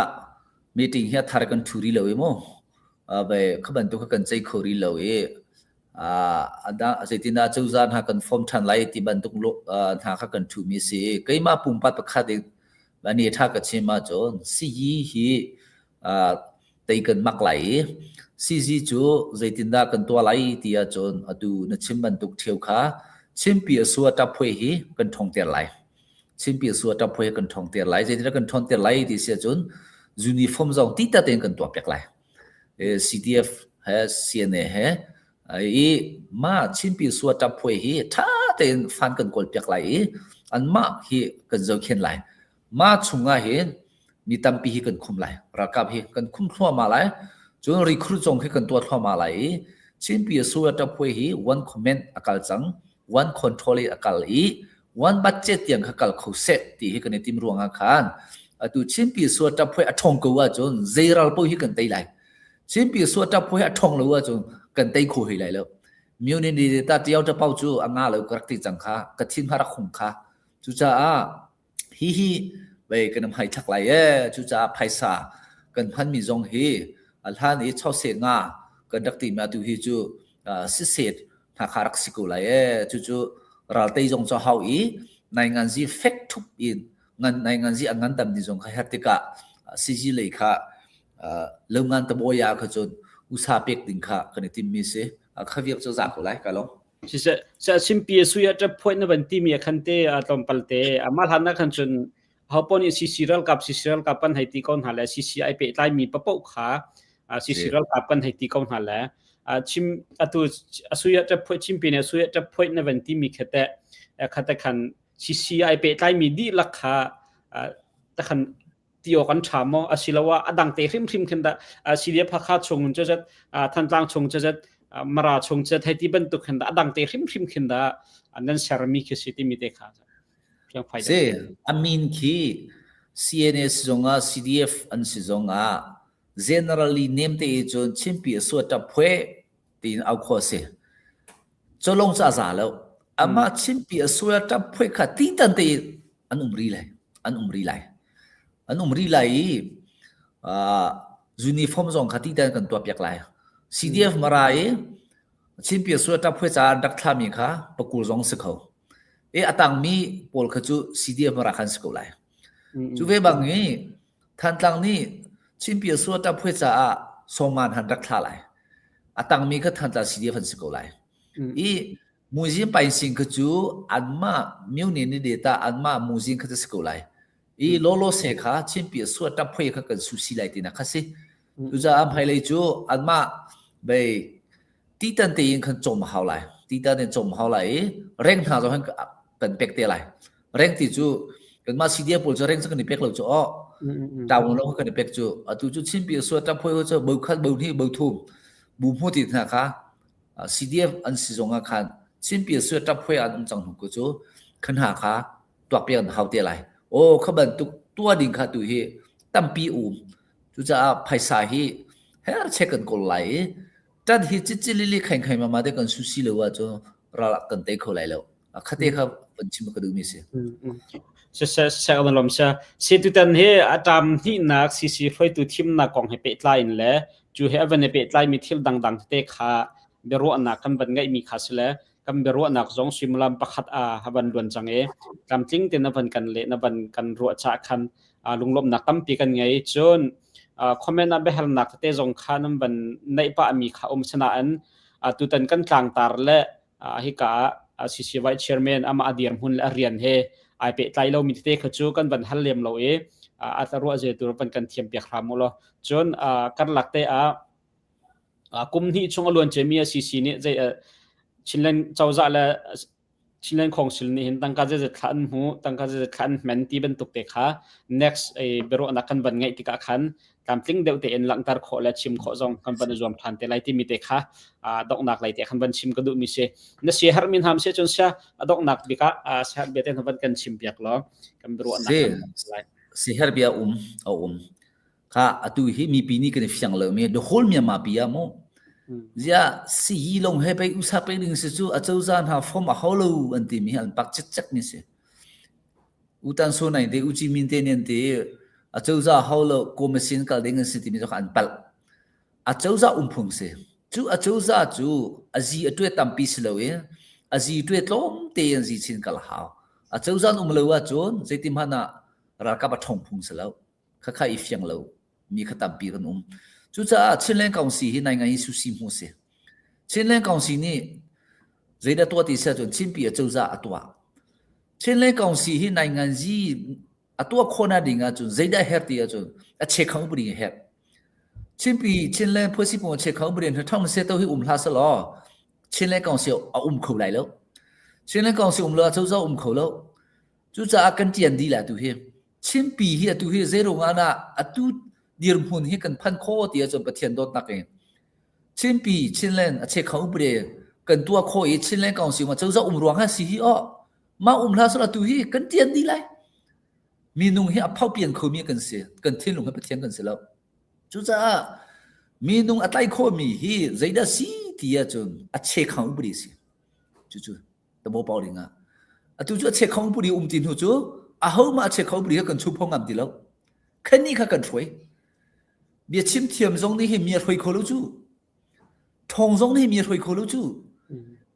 meeting hi thar kan thuri lo mo ave khaban tu kan chei khori lo ada asetina chuzan ha kan form than lai ti ban tu lo tha kha kan thu mi se keima pum pat pakha de bani tha ka chima chon si hi tei kan mak lai CG chu zaitinda kan to lai ti a chon atu na chimban tuk theu kha chimpia suwa ta phoi hi kan thong ter lai chimpia suwa ta phoi kan thong ter lai zaitinda kan thong ter lai ti se chon uniform zong ti ta ten kan to pek lai CDF has CNA he ma chimpia suwa ta phoi hi tha ten fan kan kol pek lai an ma hi kan zo khen lai ma chunga he mi tampi hi kan khum lai rakap hi kan khum thwa ma lai chon recruit jong he kan to thwa ma lai chimpi suwa ta phoi hi one comment akal chang one control akal one budget yang akal khoset ti hi kan tim ruanga khan atu chimpi suwa ta phoi athong ko wa chon zeral po hi kan tai lai chimpi suwa ta phoi athong lo wa chon kan tai kho hi lai lo community ta tiaw ta pau chu anga lo krakti chang kha ka thin hara khum kha chu cha hi vậy cái năm hai thắc lại chú cha phải sa cần phân mi dòng hi alhan ấy chau se nga cần đặc tìm mà tu hi chú sit thà kharak siku lại chú ral tây dòng cho hậu ý này ngàn gì fake thup in này ngàn gì ngàn tầm đi dòng khai hạt tika cg lấy kha lâu ngàn tầm oya kha chun usa pek ding kha cần tìm mi se khai việc cho giả của lại cả lo sẽ simpia suya ta point na ban ti mi khante tom palte amal hana khan chun hoponi CCRL kap pan haiti kon hala CCI pe tai mi papo kha CCRL kap pan haiti kon hala chim atu asuya ta point chim pe ne suya ta point na ban ti mi khata khan CCI pe tai mi di lakha ta khan tio kan chamo asilawa adang te hrim khanda silia phakha chung chajat thantlang chung chajat mara chung chat haiti ban tu khanda adang te hrim khanda anan sarmi ke city mi te kha se amin ki CNS zonga CDF an si zonga generally name te chon chimpi so ta phwe tin au kho se จะลงซาซาแล้วอามาชิมปีสวยจับพ่วยค่ะตีตันเตอันอุมรีเลยอันอุมรีเลยยูนิฟอร์มส่งค่ะตีตันกันตัวเปียกเลย CDF มาไรชิมปีสวยจับพ่วยจะดักทามีค่ะปกุลส่งสเขาอัตังมีปอลขจู CDF มาราคันสเขาเลยจูเวบังนี้ทันตังนี้ชิมปีสวยจับพ่วยจะส่งมันหันดักทาเลยอัตังมีก็ทันตัง CDF หันสเขาเลยมูจินไปสิงคจูอันมามิวนี่นี่เดต้าอันมามูจินก็จะสกุลไลโลโลเสกค่ะชิมปีสวดตับเพื่อกันสุสีไลตินะค่ะสิดูจะอันไพเลยจูอันมาไปตีตันเตียงกันจมหาวไลตีตันเตียงจมหาวไลเร่งทางจะให้เป็นเป็กเตไลเร่งที่จูกันมาซีเดียปุลจะเร่งสักนิดเป็กเราจูอ๋อดาวเรากันนิดเป็กจูตูจูชิมปีสวดตับเพื่อจะบุกขัดบุกนี่บุกทุ่มบุกพูดติดนะคะซีเดียอันสิจงอาคารชิมปีสวยจับพ่วยอันจังหงกุจูขันหาขาตัวเปียนเฮาเตไลโอ้ขบันตุตัวดิ่งขาตุเฮตั้มปีจูจะไพศาฮีเฮเช็คกันกลไหลจัดฮิจิลิลิแข่งมาได้กันสุสีเลยว่าจูเรากันเตะเขาไหลแล้วคดีครับเป็นชิมกระดูมิเสเสมันลมเสสิตุตันเฮอาตามที่นักซีไฟตุทิมนักกองให้เปตไลน์และจูเฮวันเปตไลน์มีทิลดังเตะขาเบรุอันนักกันบันไงมีขาสละกันเบรุอันนักจงซิมลำประคัดฮับันดวนจังกำจริงเต็นนับันกันเละนับันกันรัวจากคันลุงลมนักตั้มปีกันไงจนคอมเมนต์นับเบลนักเตะจงขานับันในป่ามีขาชนะอันตุตันกันกลางตาและฮิกาซีซีไวท์เชอร์แมนอามาอดียมหุ่นและเรียนเฮไอเปตไลเรามีเตะขจูกันบันฮัลเลมเราอัตรัวเจตุรบันกันเทียมเปียกรามโลจนกันหลักเตะกุมที่ช่วงล้วนเจมีซีซีนี่จะชินเลนเจ้าจ่าและชินเลนของชินนี่เห็นตั้งการจะขันหูตั้งการจะขันแมนตีเป็นตุกเตะขา next เบรุนักกันบันไงติกาขันการพลิงเดวเตะหลังตาร์ขอและชิมขอจงกันบันรวมทันเตะไลที่มีเตะขาดอกนักไลเตะกันบันชิมกระดูมิเซนั่นเสียฮาร์มินฮามเซจนเสียดอกนักบิกาเสียฮาร์เบียเตนบันกันชิมเปียกล้อกันเบรุนักเสียฮาร์เบียค่ะตุยมีปีนี้กันฟิงเลยมีเดอะโฮลเมียมาปีอะโมจะสีลงให้ไปอุตสาหไปดึงสิจูอาจจะจานหาฟอร์มฮอลลูอันที่มีอันปักจักมิเสอุตันโซนัยเดอุจิมินเตเนียนเตอาจจะจานฮอลลูคอมเมชินกัลดึงสิที่มีตัวอันปัลอาจจะจานพงเสจูอาจจะจานจูอาจีตัวตั้มพิสเลวอาจีตัวล้มเตียนสิชินกัลฮาวอาจจะจานเลวว่าจนเจติมหานารักกับทงพงเสแล้วข้าข้าอีฟิงเลวมีขตั้มปีกันจูจ้าชินเลนกองสีที่นายงานยิสุสิมูเสชินเลนกองสีนี่เจด้าตัวที่เสียจนชินปีจูจ้าตัวชินเลนกองสีที่นายงานยีตัวคนนั้นดิ่งจนเจด้าเฮร์ที่จนเช็คเขาบริเฮร์ชินปีชินเลนผู้สิบคนเช็คเขาบริเฮร์ทั้งเสียตัวที่ลาสลอชินเลนกองสีเขาไหลแล้วชินเลนกองสีแล้วจูจ้าเขาแล้วจูจ้ากันเจียนดีแหละตัวเฮชินปีเฮตัวเฮเจโรงงานตัวดีร์มุนให้กันพันโคตรจนประเทศโดนนักเองชินปีชินเลนเช็คเขาบริกันตัวโคอีชินเลนกองสิมาเจ้าจะรวงให้สิฮีอ้อมาลาสละตัวฮีกันเตียนดีเลยมีนุ่งให้อภัยเปลี่ยนเขามีกันเสียกันทิ้งลงให้ประเทศกันเสียแล้วจุจ้ามีนุ่งอัตไลโคมีฮีใจได้สิที่จนเช็คเขาบริสิจู่ๆแต่โมบอลิงตัวจู่เช็คเขาบริตินหัวจู่เขามาเช็คเขาบริกันชุบพงอันดีแล้วแค่นี้เขากันช่วยเบียชิมเทียมจงนี่ให้มีรวยโคลูจูทองจงนี่มีรวยโคลูจู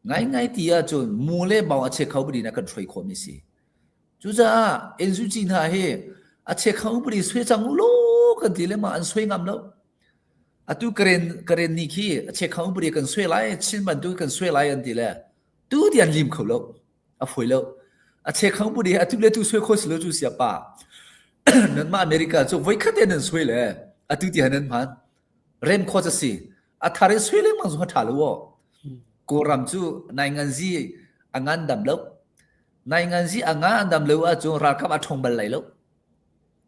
ง่ายที่จนมูเล่บ่าวเช็คเขาบริณากันรวยโคมิสิจูจ้าเอ็นซูจินหาเฮเช็คเขาบริสวยจังโลกันที่เลยมาอันสวยงามแล้วตัวเกรนนี่ขี้เช็คเขาบริกันสวยไล่ชินบันตัวกันสวยไล่อันที่เลยตัวเดียนริมเขาแล้วฝอยแล้วเช็คเขาบริตัวเล่ตัวสวยโคตรแล้วจูเสียป่านั่นมาอเมริกาจูไว้ขัดเดินสวยเลยตัวที่นั้นพันเริ่มข้อจะสิทาริสวยเลยมันสุดท้ายแล้วกูรำจูนายงานซีอ่างานดำแล้วนายงานซีอ่างานดำแล้วจูรักกับทองบัลลัยแล้ว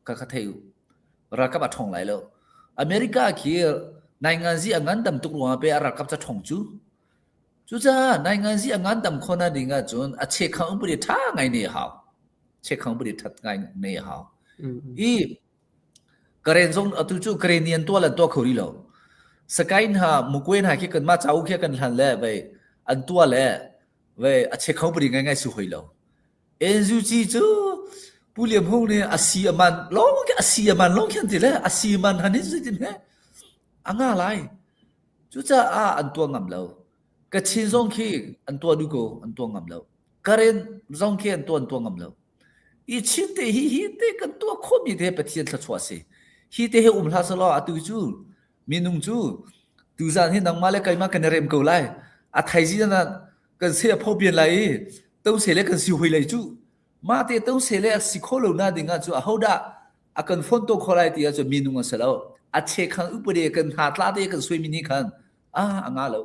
ก็ขัดเที่ยวรักกับทองไหลแล้วอเมริกาคีนายงานซีอ่างานดำตุกลงมาไปรักกับจะทองจูจ้านายงานซีอ่างานดำคนนั้นดิ่งจูเช็คเขาบริท่าไงเนี่ยฮาวเช็คเขาบริท่าไงเนี่ยฮาวกระเรนซงตัวจู่กระเรนียนตัวละตัวเขาดีแล้วสกายน่ะมุกเวนหาคิดกันมาเจ้าคิดกันหันแล้วไป อันตัวแหละเว้ยอเชเขาบริง่ายๆสุหอยแล้วเอ็นจูจีจูผู้เลี้ยงพวกนี้อาศีมันลองแค่อาศีมันลองแค่ติแหละอาศีมันหันนี่สุดที่เนี่ยอ่างอะไรจูจะอันตัวงำแล้วกะชินซงคีอันตัวดูโกอันตัวงำแล้วกะเรนซงคีอันตัวงำแล้วอีชินเตฮีเตกันตัวโคมีเทปะเทียนทัดชัวสิฮีเตเฮลาสลออตุจูมีนุงจูตูซานเฮนังมาเลไกมากันเรมโกไลอะไทจีนั่นกันเสียพอเปลี่ยนไลต้องเสียเลกันสิหวยไลจูมาเตต้องเสียเลสิโคโลนาดิงะจูอะเฮาดาอะกันฟอนโตโคไลติอะจูมีนุงอะสลออะเชคันอุปเดกันหาตลาเตกันสวยมินิคันอ่างาแล้ว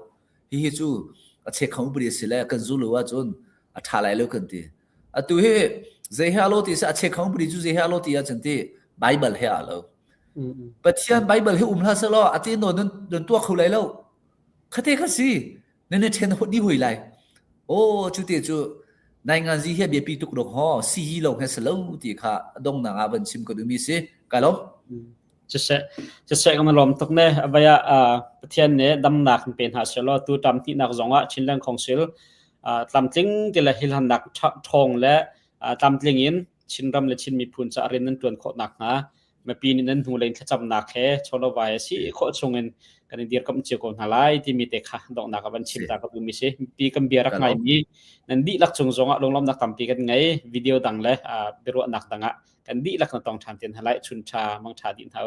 ฮีจูอะเชคันอุปเดสิเลกันจูโลอะจนอะทาไลแล้วกันติอะตูเฮเซฮาโลติสะอะเชคันอุปเดจูเซฮาโลติอะจันติไบเบิลเฮอะแล้วปะเทียนไบเบิลเฮอุมลาสลออะติโนนนตัวเขาไลแล้วคะเตคะสิเนเนเทนฮดดีหวยไลโอ้จุเตจูနိုင်ငံစီဟဲ့ပြပီတုကတော့ဟောစီဟီလုံးဟဲ့စလုံးတီခါအဒုံနာငါဘန်ချင်ကိုဒမီစေကလောจะเสกันมาลมตกเนี่ยอวัยประเทศเนี่ยดำหนักเป็นหาเชลตัวตามที่นักจงว่าชิ้นเรื่องของเชลตามจริงที่ละหินหนักทองและตามจริงยินชิ้นรำและชิ้นมีพูนจะเรียนนั้นตัวโคหนักนะมาปีนี้นั้นหูเล่นจำหนักแค่ชลวายสิโคชงเงินกันเดียร์กับเจ้าคนหาไล่ที่มีแต่ขาดอกหนักกับบัญชีตากับมีเสปีกันเบียรักไงมีนั่นดีลักจงจงลงลำนักตามปีกันไงวิดีโอดังเลยเบรุหนักดังกันดีลักนักต้องทำเตียนหาไล่ชุนชามังชาดินเท้า